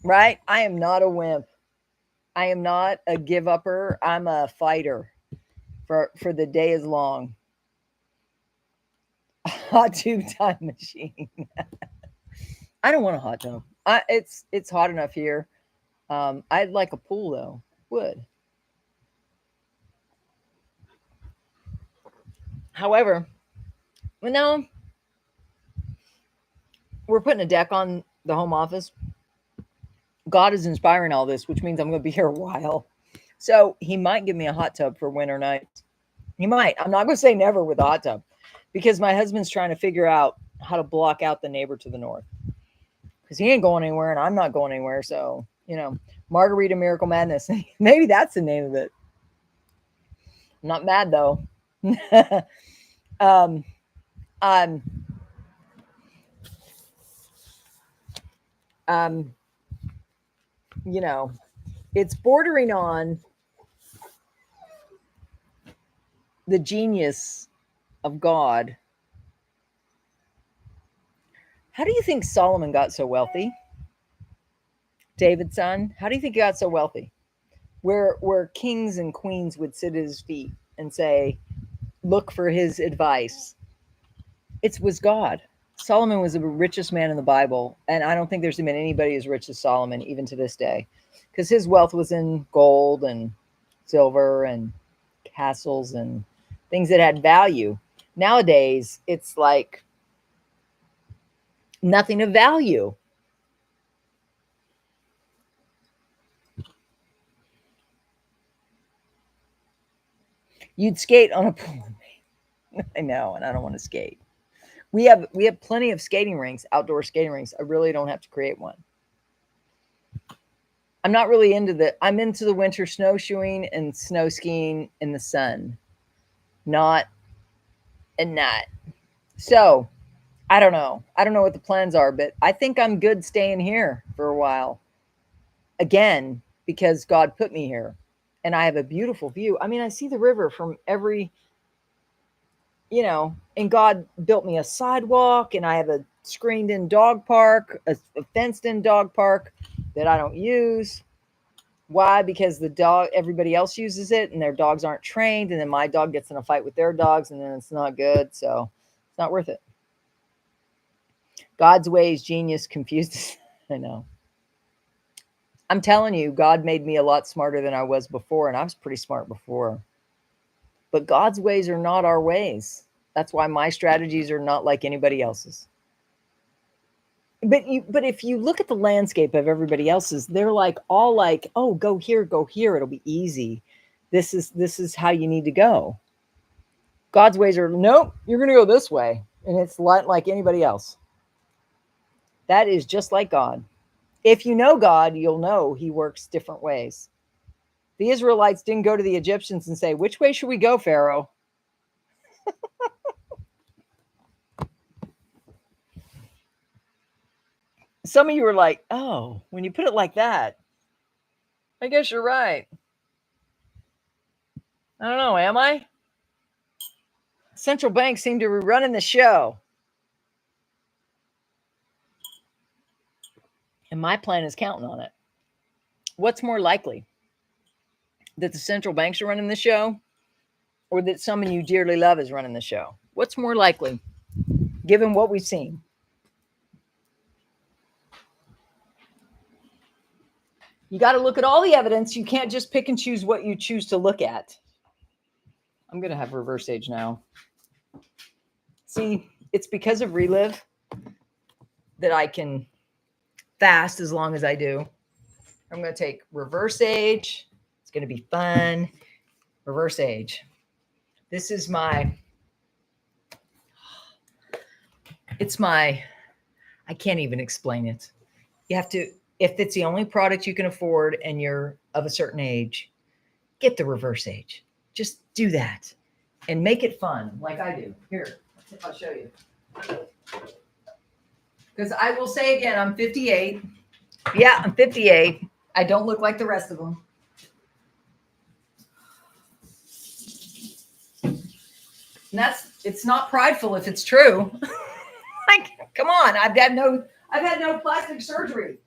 Right? I am not a wimp. I am not a give upper. I'm a fighter for the day is long. Hot tube time machine. I don't want a hot tub. It's hot enough here. I'd like a pool though. Would. However, no, we're putting a deck on the home office. God is inspiring all this, which means I'm going to be here a while. So he might give me a hot tub for winter nights. He might. I'm not going to say never with a hot tub because my husband's trying to figure out how to block out the neighbor to the north because he ain't going anywhere and I'm not going anywhere. So, Margarita Miracle Madness. Maybe that's the name of it. I'm not mad though. It's bordering on the genius of God. How do you think Solomon got so wealthy? David's son, how do you think he got so wealthy? Where kings and queens would sit at his feet and say, look for his advice. It was God. Solomon was the richest man in the Bible, and I don't think there's been anybody as rich as Solomon, even to this day, because his wealth was in gold and silver and castles and things that had value. Nowadays, it's like nothing of value. You'd skate on a pool. I know, and I don't want to skate. We have plenty of skating rinks, outdoor skating rinks. I really don't have to create one. I'm not really I'm into the winter snowshoeing and snow skiing in the sun. Not. So, I don't know. I don't know what the plans are, but I think I'm good staying here for a while. Again, because God put me here. And I have a beautiful view. I mean, I see the river from every, and God built me a sidewalk, and I have a screened-in dog park, a fenced-in dog park that I don't use. Why? Because everybody else uses it, and their dogs aren't trained, and then my dog gets in a fight with their dogs, and then it's not good, so it's not worth it. God's ways, genius, confused. I know. I'm telling you, God made me a lot smarter than I was before, and I was pretty smart before. But God's ways are not our ways. That's why my strategies are not like anybody else's. But if you look at the landscape of everybody else's, they're all like, oh, go here, it'll be easy. This is how you need to go. God's ways are, nope, you're going to go this way. And it's like anybody else. That is just like God. If you know God, you'll know he works different ways. The Israelites didn't go to the Egyptians and say, which way should we go, Pharaoh? Some of you are like, oh, when you put it like that, I guess you're right. I don't know, am I? Central banks seem to be running the show. And my plan is counting on it. What's more likely? That the central banks are running the show, or that someone you dearly love is running the show? What's more likely, given what we've seen? You got to look at all the evidence. You can't just pick and choose what you choose to look at. I'm going to have reverse age now. See, it's because of Relive that I can fast as long as I do. I'm going to take reverse age. It's going to be fun. Reverse age. This is I can't even explain it. You have to, if it's the only product you can afford and you're of a certain age, get the reverse age. Just do that and make it fun like I do. Here, I'll show you. Because I will say again, I'm 58. Yeah, I'm 58. I don't look like the rest of them. And it's not prideful if it's true. Like, come on, I've had no plastic surgery.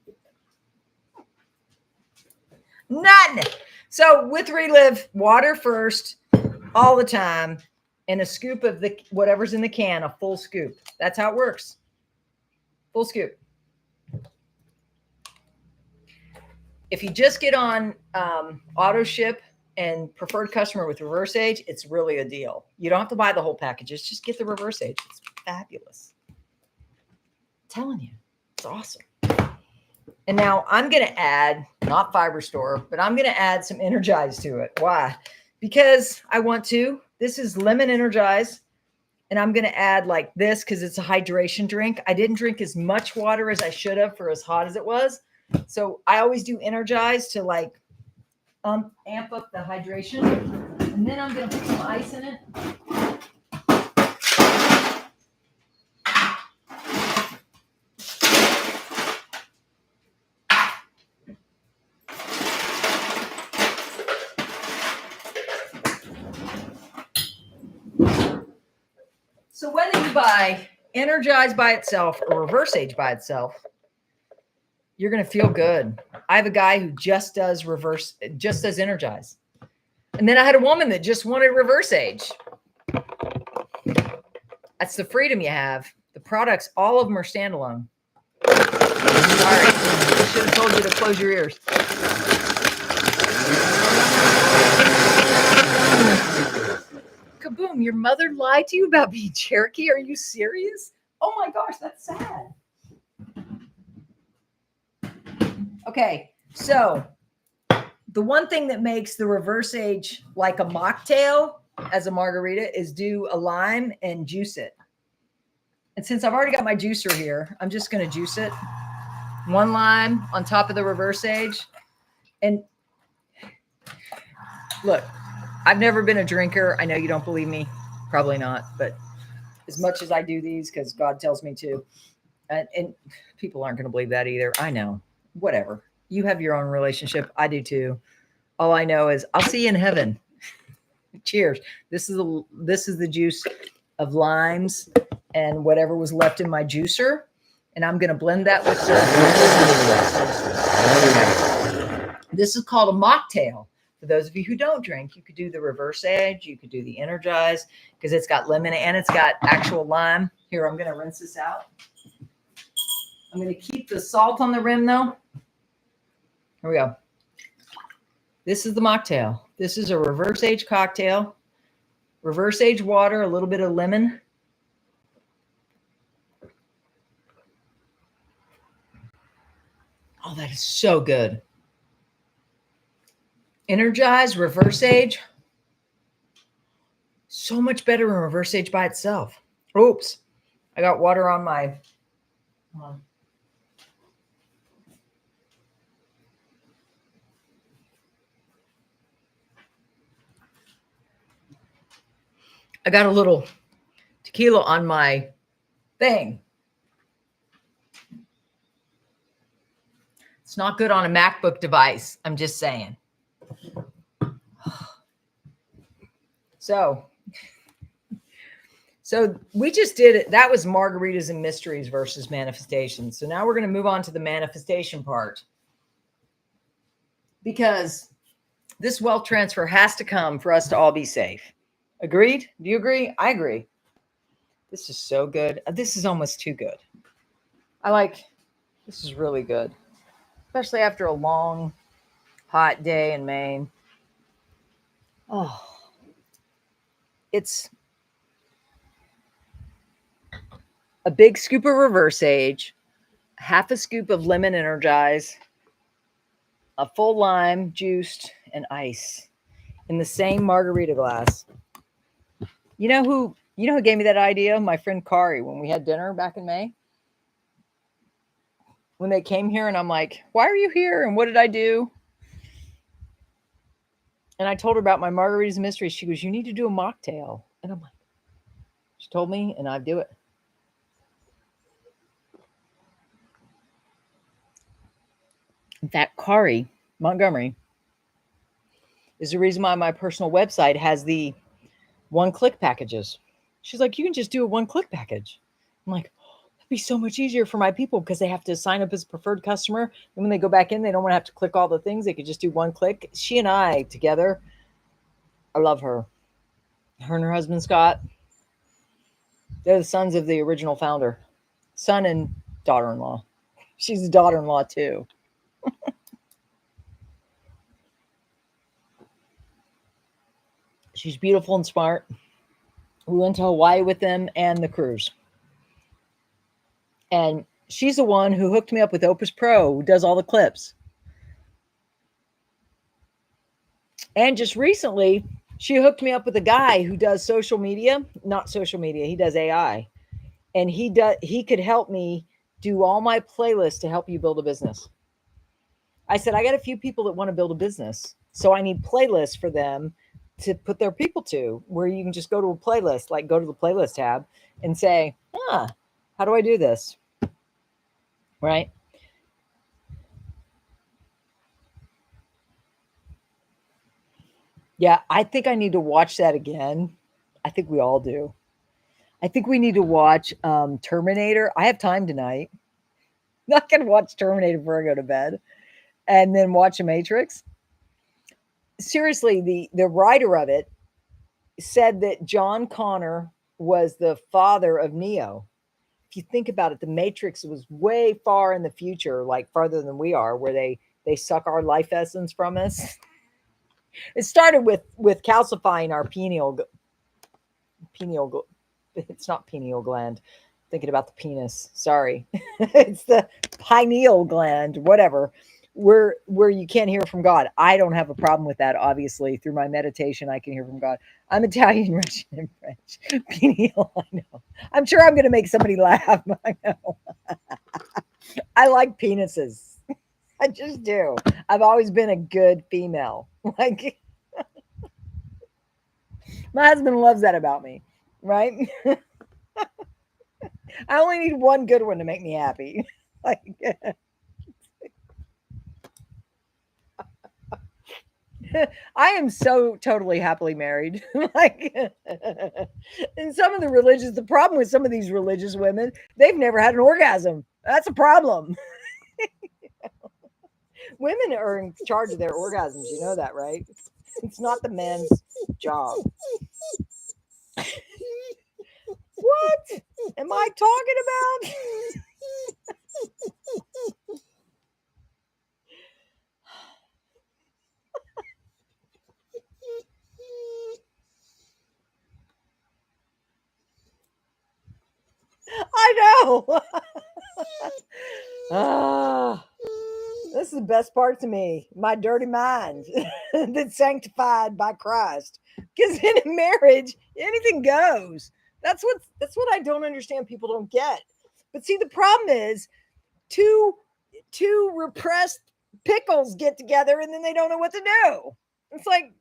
None. So with Relive, water first, all the time, and a scoop of the whatever's in the can, a full scoop. That's how it works. Full scoop. If you just get on auto ship and preferred customer with reverse age, it's really a deal. You don't have to buy the whole packages. Just get the reverse age. It's fabulous. I'm telling you, it's awesome. And now I'm going to add, not Fiber Store, but I'm going to add some Energize to it. Why? Because I want to. This is lemon Energize. And I'm going to add like this because it's a hydration drink. I didn't drink as much water as I should have for as hot as it was. So I always do Energize to like amp up the hydration. And then I'm going to put some ice in it. So whether you buy Energize by itself or reverse age by itself, you're going to feel good. I have a guy who just does Energize. And then I had a woman that just wanted reverse age. That's the freedom you have. The products, all of them are standalone. All right. I should have told you to close your ears. Kaboom, your mother lied to you about being Cherokee? Are you serious? Oh my gosh, that's sad. Okay, so the one thing that makes the reverse age like a mocktail as a margarita is do a lime and juice it. And since I've already got my juicer here, I'm just going to juice it. One lime on top of the reverse age. And look, I've never been a drinker. I know you don't believe me. Probably not. But as much as I do these, because God tells me to, and people aren't going to believe that either. I know. Whatever. You have your own relationship. I do too. All I know is I'll see you in heaven. Cheers. This is the juice of limes and whatever was left in my juicer. And I'm going to blend that with this is called a mocktail. For those of you who don't drink, you could do the reverse age. You could do the Energize because it's got lemon and it's got actual lime. Here, I'm going to rinse this out. I'm going to keep the salt on the rim though. Here we go. This is the mocktail. This is a reverse age cocktail. Reverse age water, a little bit of lemon. Oh, that is so good. Energize, reverse age. So much better in reverse age by itself. Oops. I got water on my... I got a little tequila on my thing. It's not good on a MacBook device. I'm just saying. So we just did it. That was margaritas and mysteries versus manifestation. So now we're going to move on to the manifestation part. Because this wealth transfer has to come for us to all be safe. Agreed? Do you agree? I agree. This is so good. This is almost too good. This is really good, especially after a long, hot day in Maine. Oh, it's a big scoop of reverse age, half a scoop of lemon energize, a full lime juiced, and ice in the same margarita glass. You know who gave me that idea? My friend Kari, when we had dinner back in May. When they came here, and I'm like, why are you here? And what did I do? And I told her about my margaritas mystery. She goes, you need to do a mocktail. And I'm like, she told me, and I do it. In fact, Kari Montgomery is the reason why my personal website has the one-click packages. She's like, you can just do a one-click package. I'm like, that'd be so much easier for my people because they have to sign up as a preferred customer. And when they go back in, they don't want to have to click all the things. They could just do one click. She and I together, I love her. Her and her husband, Scott, they're the sons of the original founder, son and daughter-in-law. She's a daughter-in-law too. She's beautiful and smart. We went to Hawaii with them and the cruise. And she's the one who hooked me up with Opus Pro, who does all the clips. And just recently, she hooked me up with a guy who does social media, not social media. He does AI. And he could help me do all my playlists to help you build a business. I said, I got a few people that want to build a business. So I need playlists for them to put their people to, where you can just go to a playlist, like go to the playlist tab and say, how do I do this? Right? Yeah, I think I need to watch that again. I think we all do. I think we need to watch Terminator. I have time tonight. Not going to watch Terminator before I go to bed. And then watch The Matrix. Seriously, the writer of it said that John Connor was the father of Neo. If you think about it, The Matrix was way far in the future, like farther than we are, where they suck our life essence from us. It started with calcifying our pineal. It's not pineal gland. I'm thinking about the penis. Sorry, it's the pineal gland. Whatever. Where you can't hear from God. I don't have a problem with that. Obviously, through my meditation, I can hear from God. I'm Italian, Russian, and French. Pineal. I know. I'm sure I'm going to make somebody laugh. I know. I like penises. I just do. I've always been a good female. Like, my husband loves that about me, right? I only need one good one to make me happy. Like, I am so totally happily married. Like, and the problem with some of these religious women, they've never had an orgasm. That's a problem. Women are in charge of their orgasms. You know that, right? It's not the man's job. What am I talking about? I know. This is the best part to me. My dirty mind that's sanctified by Christ. Because in a marriage, anything goes. That's what I don't understand. People don't get. But see, the problem is two repressed pickles get together and then they don't know what to do. It's like,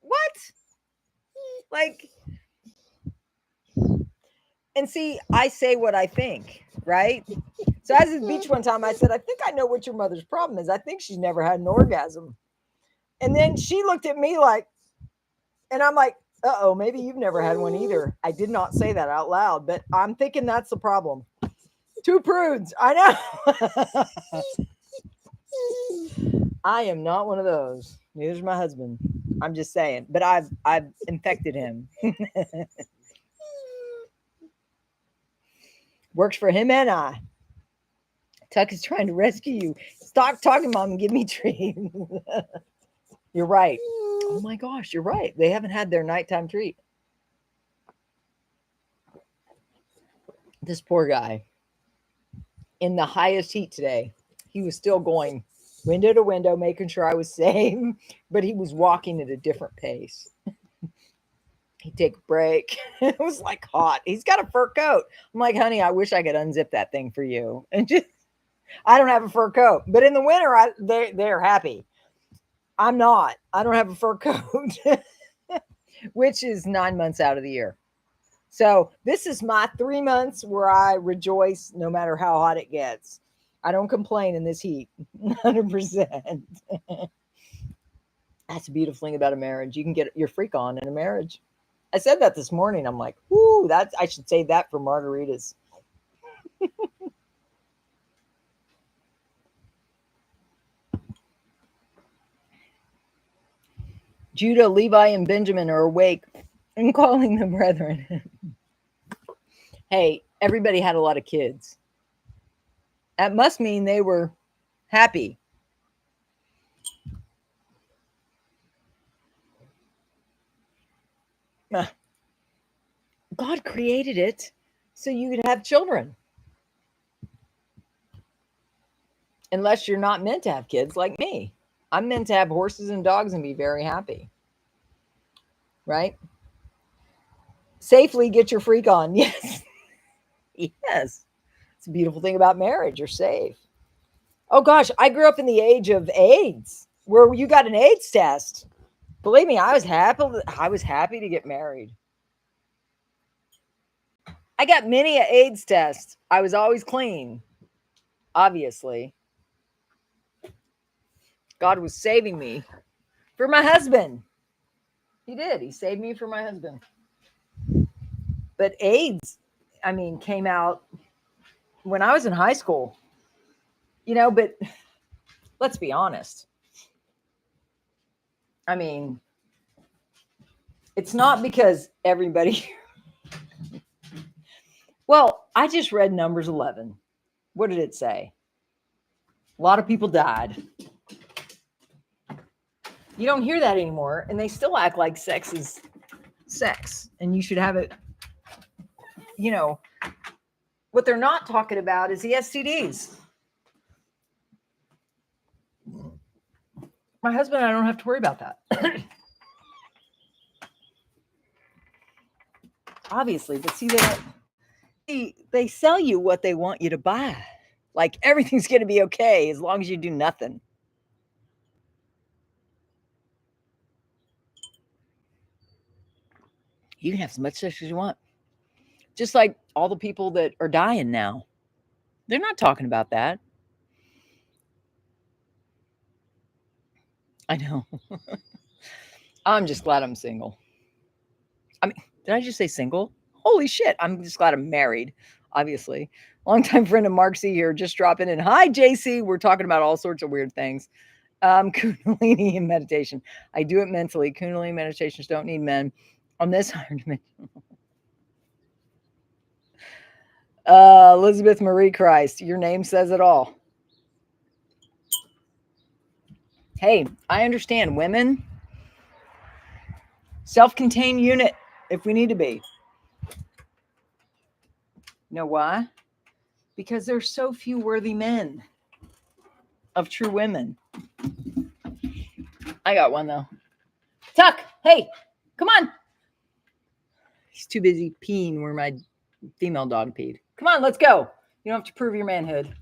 what? Like, and see, I say what I think, right? So I was at the beach one time. I said, I think I know what your mother's problem is. I think she's never had an orgasm. And then she looked at me like, and I'm like, uh-oh, maybe you've never had one either. I did not say that out loud, but I'm thinking that's the problem. Two prudes. I know. I am not one of those. Neither's my husband. I'm just saying, but I've infected him. Works for him and I. Tuck is trying to rescue you. Stop talking, Mom, and give me treat. You're right. Oh my gosh, you're right. They haven't had their nighttime treat. This poor guy, in the highest heat today, he was still going window to window, making sure I was safe, but he was walking at a different pace. He'd take a break. It was like hot. He's got a fur coat. I'm like, honey, I wish I could unzip that thing for you. And just, I don't have a fur coat, but in the winter, they're happy. I'm not. I don't have a fur coat, which is 9 months out of the year. So this is my 3 months where I rejoice no matter how hot it gets. I don't complain in this heat, 100%. That's a beautiful thing about a marriage. You can get your freak on in a marriage. I said that this morning. I'm like, whoo, I should save that for margaritas. Judah, Levi, and Benjamin are awake and calling them brethren. Hey, everybody had a lot of kids. That must mean they were happy. God created it so you could have children. Unless you're not meant to have kids like me. I'm meant to have horses and dogs and be very happy. Right? Safely get your freak on. Yes. Yes. It's a beautiful thing about marriage. You're safe. Oh gosh, I grew up in the age of AIDS, where you got an AIDS test. Believe me, I was happy to get married. I got many an AIDS test. I was always clean. Obviously. God was saving me for my husband. He did. He saved me for my husband. But AIDS, came out when I was in high school. But let's be honest. It's not because everybody... Well, I just read Numbers 11. What did it say? A lot of people died. You don't hear that anymore, and they still act like sex is sex, and you should have it. What they're not talking about is the STDs. My husband and I don't have to worry about that. Obviously, but see, they sell you what they want you to buy. Like everything's going to be okay as long as you do nothing. You can have as much sex as you want. Just like all the people that are dying now. They're not talking about that. I know. I'm just glad I'm single. Did I just say single? Holy shit. I'm just glad I'm married, obviously. Longtime friend of Mark C here, just dropping in. Hi, JC. We're talking about all sorts of weird things. Kundalini and meditation. I do it mentally. Kundalini meditations don't need men. On this argument. Elizabeth Marie Christ. Your name says it all. Hey, I understand women. Self-contained unit if we need to be. You know why? Because there's so few worthy men of true women. I got one though. Tuck, hey, come on. He's too busy peeing where my female dog peed. Come on, let's go. You don't have to prove your manhood.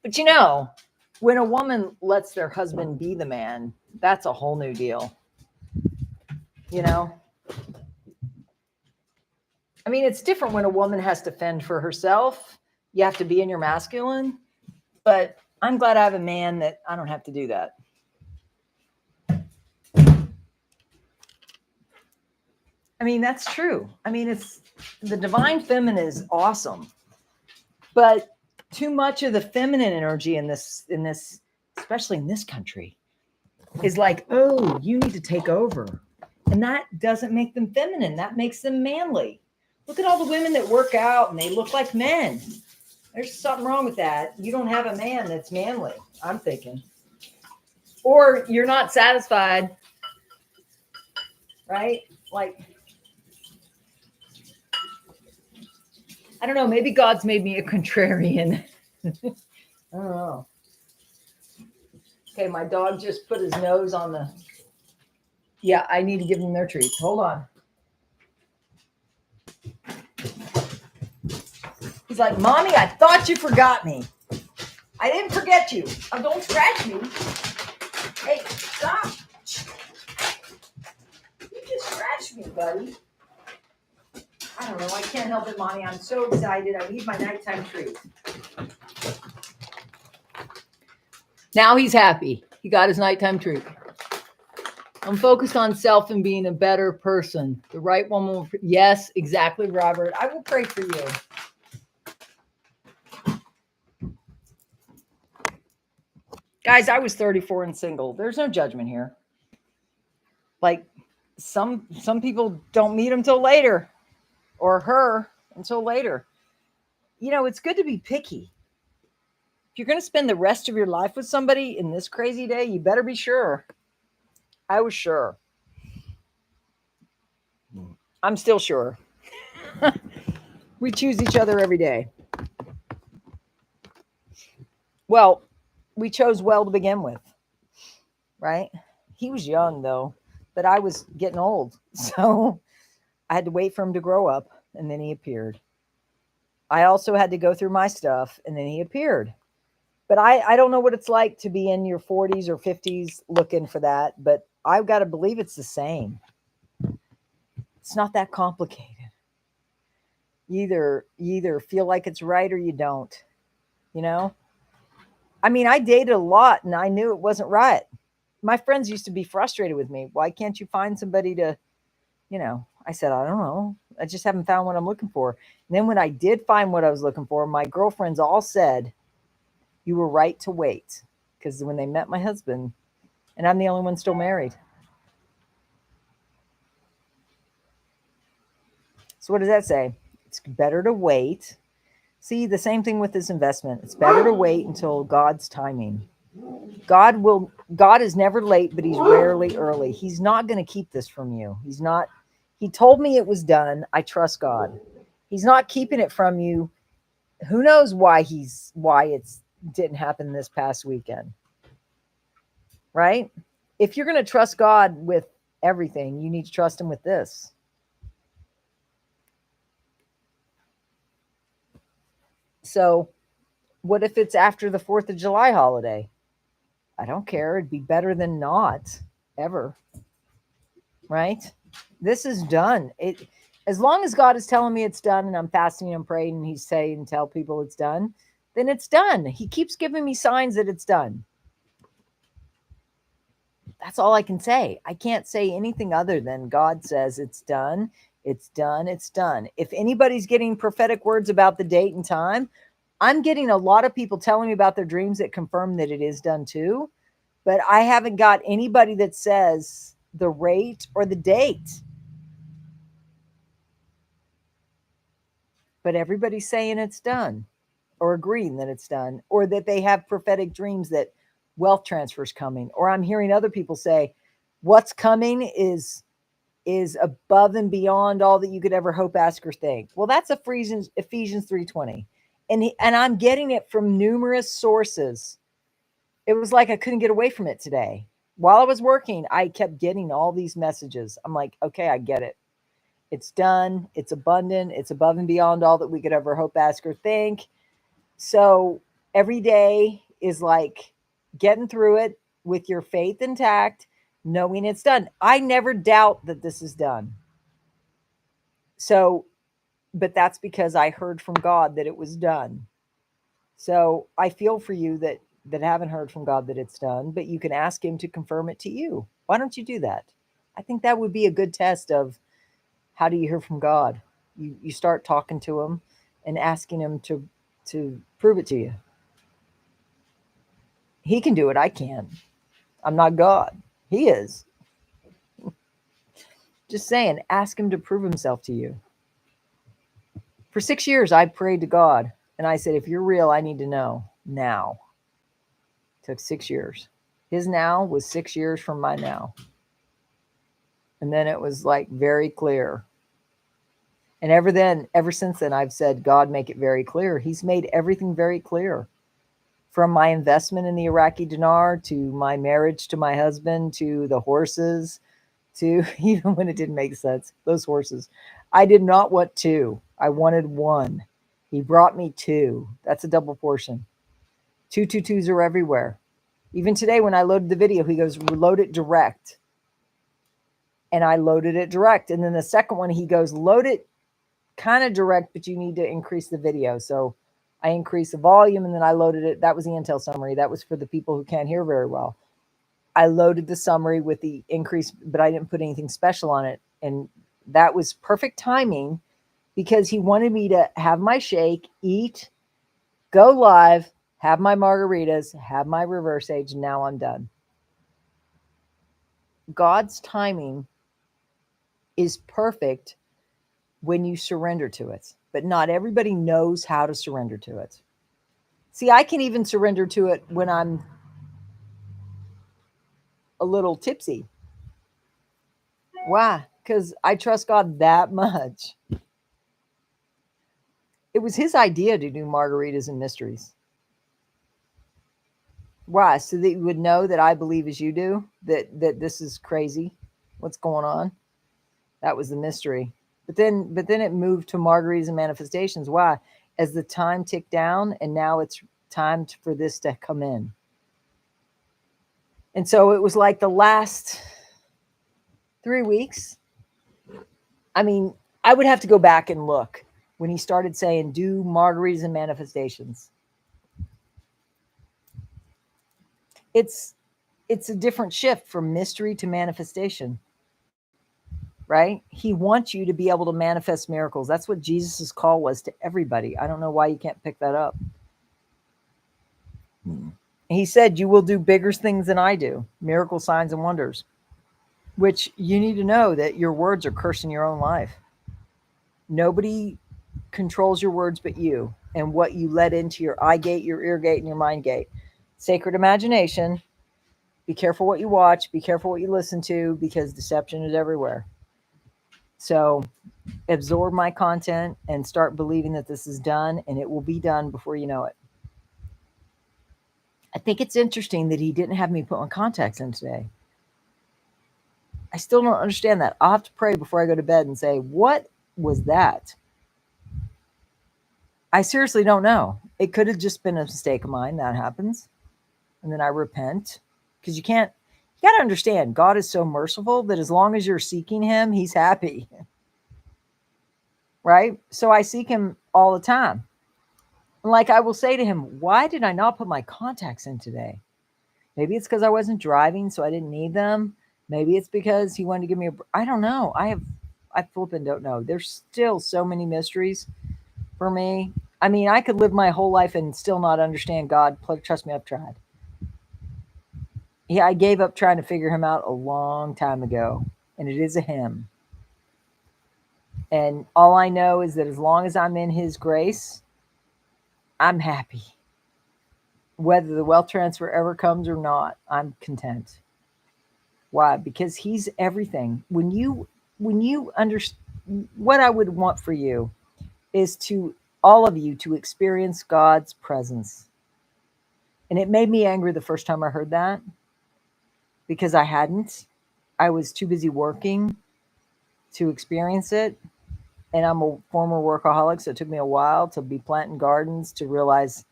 But when a woman lets their husband be the man, that's a whole new deal. It's different when a woman has to fend for herself. You have to be in your masculine. But I'm glad I have a man that I don't have to do that. That's true. It's the divine feminine is awesome. But too much of the feminine energy in this especially in this country, is like, oh, you need to take over. And that doesn't make them feminine. That makes them manly. Look at all the women that work out and they look like men. There's something wrong with that. You don't have a man that's manly, I'm thinking. Or you're not satisfied, right? Like, I don't know. Maybe God's made me a contrarian. I don't know. Okay, my dog just put his nose on the... Yeah, I need to give them their treats. Hold on. He's like, Mommy, I thought you forgot me. I didn't forget you. Oh, don't scratch me. Hey, stop. You just scratched me, buddy. I don't know. I can't help it, Mommy. I'm so excited. I need my nighttime treat. Now he's happy. He got his nighttime treat. I'm focused on self and being a better person. The right woman will... Yes, exactly, Robert. I will pray for you. Guys, I was 34 and single. There's no judgment here. Like, some people don't meet him till later, or her until later. You know, it's good to be picky. If you're going to spend the rest of your life with somebody in this crazy day, you better be sure. I was sure. I'm still sure. We choose each other every day. Well, we chose well to begin with, right? He was young, though, but I was getting old. So I had to wait for him to grow up, and then he appeared. I also had to go through my stuff, and then he appeared. But I don't know what it's like to be in your 40s or 50s looking for that, but I've got to believe it's the same. It's not that complicated. You either feel like it's right or you don't, you know? I mean, I dated a lot and I knew it wasn't right. My friends used to be frustrated with me. Why can't you find somebody to, you know? I said, I don't know. I just haven't found what I'm looking for. And then when I did find what I was looking for, my girlfriends all said, you were right to wait. Because when they met my husband, and I'm the only one still married. So what does that say? It's better to wait. See, the same thing with this investment. It's better to wait until God's timing. God is never late, but he's rarely early. He's not going to keep this from you. He told me it was done. I trust God. He's not keeping it from you. Who knows why it didn't happen this past weekend. Right? If you're going to trust God with everything, you need to trust him with this. So what if it's after the 4th of July holiday? I don't care. It'd be better than not, ever. Right? This is done. As long as God is telling me it's done and I'm fasting and praying and he's saying, tell people it's done, then it's done. He keeps giving me signs that it's done. That's all I can say. I can't say anything other than God says it's done. It's done. It's done. If anybody's getting prophetic words about the date and time, I'm getting a lot of people telling me about their dreams that confirm that it is done too. But I haven't got anybody that says the rate or the date. But everybody's saying it's done, or agreeing that it's done, or that they have prophetic dreams that wealth transfer is coming. Or I'm hearing other people say what's coming is above and beyond all that you could ever hope, ask, or think. Well, that's Ephesians 3:20. And I'm getting it from numerous sources. It was like I couldn't get away from it today. While I was working, I kept getting all these messages. I'm like, okay, I get it. It's done. It's abundant. It's above and beyond all that we could ever hope, ask, or think. So every day is like getting through it with your faith intact, knowing it's done. I never doubt that this is done. So, but that's because I heard from God that it was done. So I feel for you that haven't heard from God that it's done, but you can ask him to confirm it to you. Why don't you do that? I think that would be a good test of how do you hear from God? You start talking to him and asking him to prove it to you. He can do it. I can't. I'm not God. He is. Just saying, ask him to prove himself to you. For 6 years, I prayed to God and I said, if you're real, I need to know now. It took 6 years. His now was 6 years from my now. And then it was like very clear. And ever since then, I've said, God, make it very clear. He's made everything very clear. From my investment in the Iraqi dinar, to my marriage to my husband, to the horses, to even when it didn't make sense, those horses. I did not want 2. I wanted 1. He brought me 2. That's a double portion. 222s are everywhere. Even today, when I loaded the video, he goes, load it direct. And I loaded it direct. And then the second one, he goes, load it kind of direct, but you need to increase the video. So I increased the volume and then I loaded it. That was the Intel summary. That was for the people who can't hear very well. I loaded the summary with the increase, but I didn't put anything special on it. And that was perfect timing because he wanted me to have my shake, eat, go live, have my margaritas, have my reverse age. And now I'm done. God's timing is perfect when you surrender to it, but not everybody knows how to surrender to it. See, I can even surrender to it when I'm a little tipsy. Why? Because I trust God that much. It was his idea to do margaritas and mysteries. Why? So that you would know that I believe as you do, that this is crazy. What's going on? That was the mystery. But then it moved to margaritas and manifestations. Why? As the time ticked down, and now it's time for this to come in. And so it was like the last 3 weeks. I mean, I would have to go back and look when he started saying, do margaritas and manifestations. It's a different shift from mystery to manifestation, right? He wants you to be able to manifest miracles. That's what Jesus's call was to everybody. I don't know why you can't pick that up. He said, you will do bigger things than I do, miracle signs and wonders, which you need to know that your words are cursing your own life. Nobody controls your words but you and what you let into your eye gate, your ear gate, and your mind gate. Sacred imagination. Be careful what you watch. Be careful what you listen to, because deception is everywhere. So absorb my content and start believing that this is done, and it will be done before you know it. I think it's interesting that he didn't have me put my contacts in today. I still don't understand that. I'll have to pray before I go to bed and say, what was that? I seriously don't know. It could have just been a mistake of mine. That happens. And then I repent, because you got to understand, God is so merciful that as long as you're seeking him, he's happy. Right? So I seek him all the time. And like I will say to him, why did I not put my contacts in today? Maybe it's because I wasn't driving, so I didn't need them. Maybe it's because he wanted to give me I don't know. I flipping don't know. There's still so many mysteries for me. I mean, I could live my whole life and still not understand God. Trust me, I've tried. Yeah, I gave up trying to figure him out a long time ago, and it is a him. And all I know is that as long as I'm in his grace, I'm happy. Whether the wealth transfer ever comes or not, I'm content. Why? Because he's everything. When you understand, what I would want for you is to all of you to experience God's presence. And it made me angry the first time I heard that, because I hadn't. I was too busy working to experience it. And I'm a former workaholic, so it took me a while to be planting gardens to realize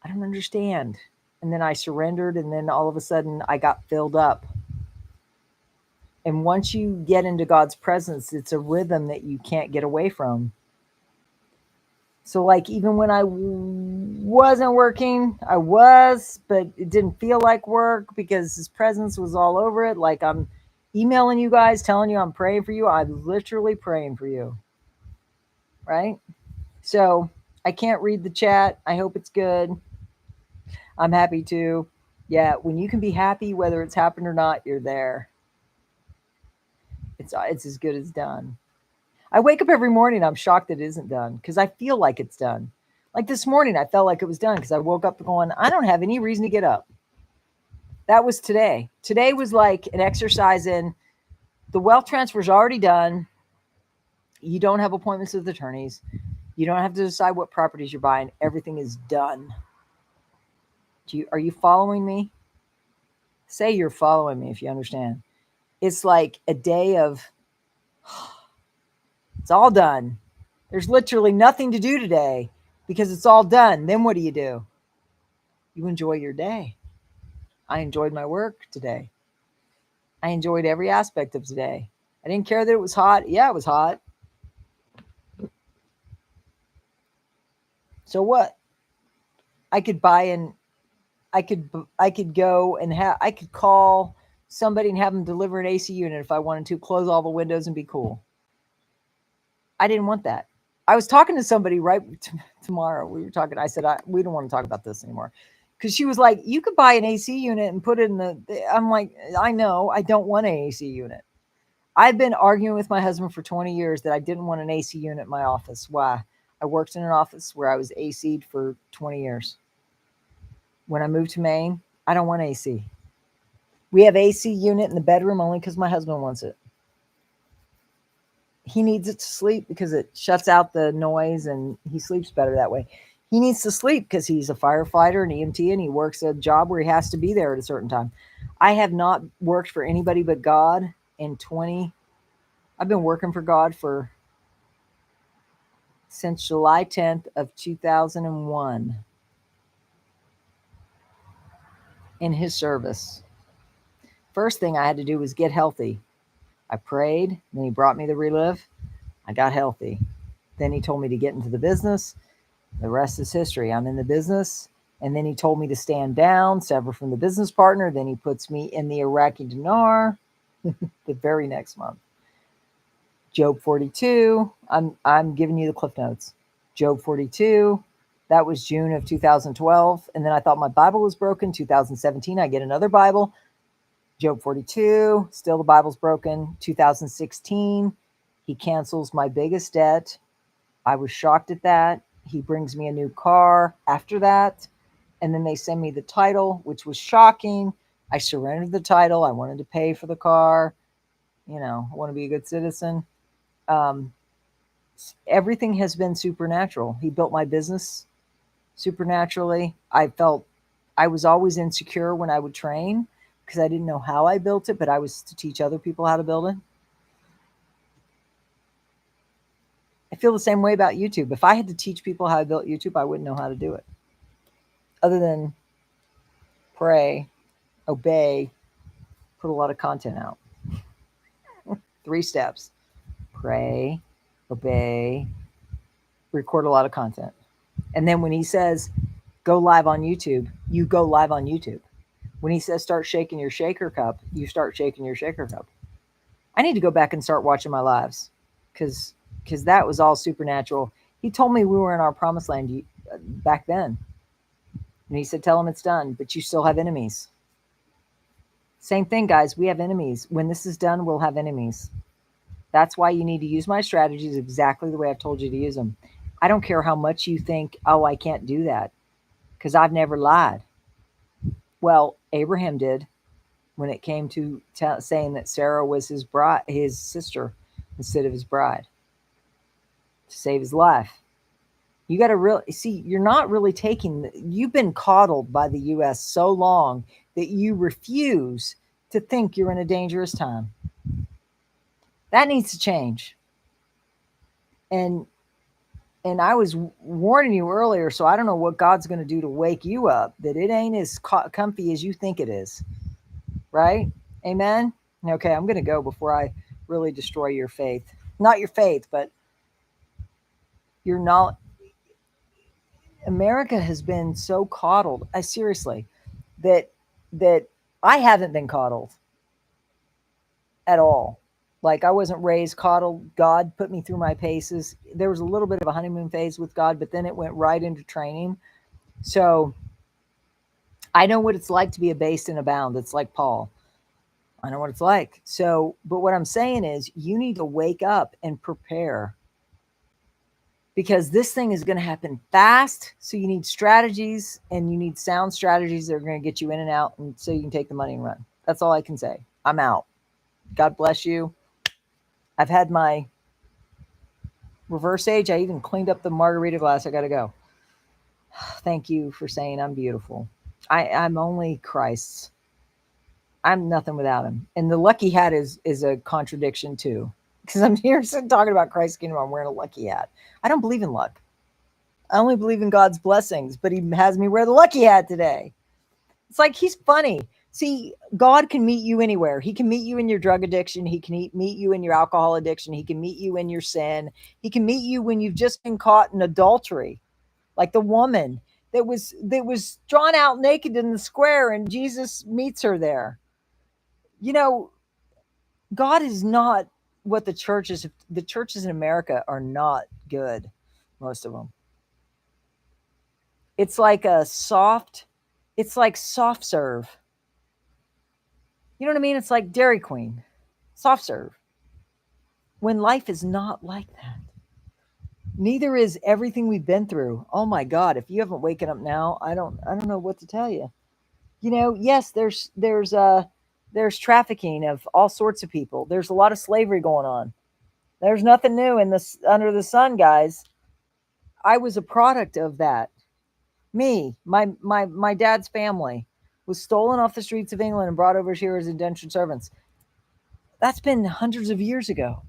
I don't understand. And then I surrendered, and then all of a sudden I got filled up. And once you get into God's presence, it's a rhythm that you can't get away from. So like even when I wasn't working, I was, but it didn't feel like work because his presence was all over it. Like I'm emailing you guys, telling you I'm praying for you. I'm literally praying for you. Right? So I can't read the chat. I hope it's good. I'm happy to. Yeah, when you can be happy, whether it's happened or not, you're there. It's as good as done. I wake up every morning, I'm shocked that it isn't done because I feel like it's done. Like this morning, I felt like it was done because I woke up going, I don't have any reason to get up. That was today. Today was like an exercise in the wealth transfer is already done. You don't have appointments with attorneys. You don't have to decide what properties you're buying. Everything is done. Are you following me? Say you're following me if you understand. It's like a day of, it's all done. There's literally nothing to do today because it's all done. Then what do? You enjoy your day. I enjoyed my work today. I enjoyed every aspect of today. I didn't care that it was hot. Yeah, it was hot. So what? I could buy and I could go and I could call somebody and have them deliver an AC unit if I wanted to, close all the windows and be cool. I didn't want that. I was talking to somebody tomorrow. We were talking. I said, we don't want to talk about this anymore. Because she was like, you could buy an AC unit and put it in I'm like, I know, I don't want an AC unit. I've been arguing with my husband for 20 years that I didn't want an AC unit in my office. Why? I worked in an office where I was AC'd for 20 years. When I moved to Maine, I don't want AC. We have AC unit in the bedroom only because my husband wants it. He needs it to sleep because it shuts out the noise and he sleeps better that way. He needs to sleep because he's a firefighter, an EMT, and he works a job where he has to be there at a certain time. I have not worked for anybody but God in 20. I've been working for God since July 10th of 2001 in his service. First thing I had to do was get healthy. I prayed, then he brought me the Relive. I got healthy. Then he told me to get into the business. The rest is history. I'm in the business. And then he told me to stand down, sever from the business partner. Then he puts me in the Iraqi dinar the very next month. Job 42. I'm giving you the cliff notes. Job 42. That was June of 2012. And then I thought my Bible was broken. 2017, I get another Bible. Job 42, still the Bible's broken. 2016, he cancels my biggest debt. I was shocked at that. He brings me a new car after that. And then they send me the title, which was shocking. I surrendered the title. I wanted to pay for the car. I want to be a good citizen. Everything has been supernatural. He built my business supernaturally. I was always insecure when I would train because I didn't know how I built it, but I was to teach other people how to build it. I feel the same way about YouTube. If I had to teach people how I built YouTube, I wouldn't know how to do it. Other than pray, obey, put a lot of content out. 3 steps. Pray, obey, record a lot of content. And then when he says, go live on YouTube, you go live on YouTube. When he says start shaking your shaker cup, you start shaking your shaker cup. I need to go back and start watching my lives because that was all supernatural. He told me we were in our promised land back then. And he said, tell him it's done, but you still have enemies. Same thing, guys. We have enemies. When this is done, we'll have enemies. That's why you need to use my strategies exactly the way I've told you to use them. I don't care how much you think, oh, I can't do that because I've never lied. Well, Abraham did when it came to saying that Sarah was his sister instead of his bride to save his life. You got to really see, you're not really you've been coddled by the U.S. so long that you refuse to think you're in a dangerous time. That needs to change. And I was warning you earlier, so I don't know what God's going to do to wake you up, that it ain't as comfy as you think it is. Right? Amen? Okay, I'm going to go before I really destroy your faith. Not your faith, but your knowledge. America has been so coddled. Seriously, that I haven't been coddled at all. Like, I wasn't raised coddled. God put me through my paces. There was a little bit of a honeymoon phase with God, but then it went right into training. So I know what it's like to be abased and abound. It's like Paul. I know what it's like. So, but what I'm saying is you need to wake up and prepare, because this thing is going to happen fast. So you need strategies, and you need sound strategies that are going to get you in and out, and so you can take the money and run. That's all I can say. I'm out. God bless you. I've had my reverse age. I even cleaned up the margarita glass. I got to go. Thank you for saying I'm beautiful. I'm only Christ's. I'm nothing without him. And the lucky hat is a contradiction too, because I'm here talking about Christ's kingdom. I'm wearing a lucky hat. I don't believe in luck. I only believe in God's blessings, but he has me wear the lucky hat today. It's like he's funny. See, God can meet you anywhere. He can meet you in your drug addiction. He can meet you in your alcohol addiction. He can meet you in your sin. He can meet you when you've just been caught in adultery, like the woman that was drawn out naked in the square, and Jesus meets her there. You know, God is not what the churches in America are not good, most of them. It's like soft serve. You know what I mean? It's like Dairy Queen, soft serve. When life is not like that. Neither is everything we've been through. Oh my God, if you haven't waken up now, I don't know what to tell you. You know, yes, there's trafficking of all sorts of people. There's a lot of slavery going on. There's nothing new in this under the sun, guys. I was a product of that. Me, my dad's family was stolen off the streets of England and brought over here as indentured servants. That's been hundreds of years ago.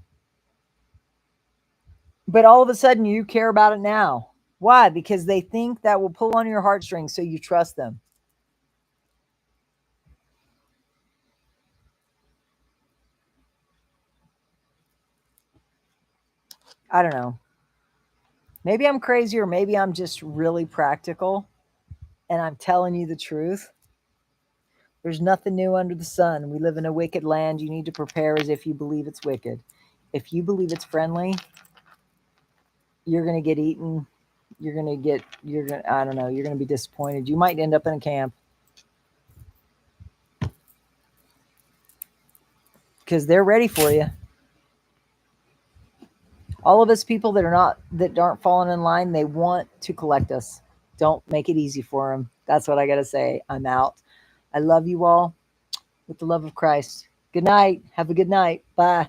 But all of a sudden you care about it now. Why? Because they think that will pull on your heartstrings, so you trust them. I don't know. Maybe I'm crazy, or maybe I'm just really practical and I'm telling you the truth. There's nothing new under the sun. We live in a wicked land. You need to prepare as if you believe it's wicked. If you believe it's friendly, you're going to get eaten. I don't know. You're going to be disappointed. You might end up in a camp. Because they're ready for you. All of us people that aren't falling in line, they want to collect us. Don't make it easy for them. That's what I got to say. I'm out. I love you all with the love of Christ. Good night. Have a good night. Bye.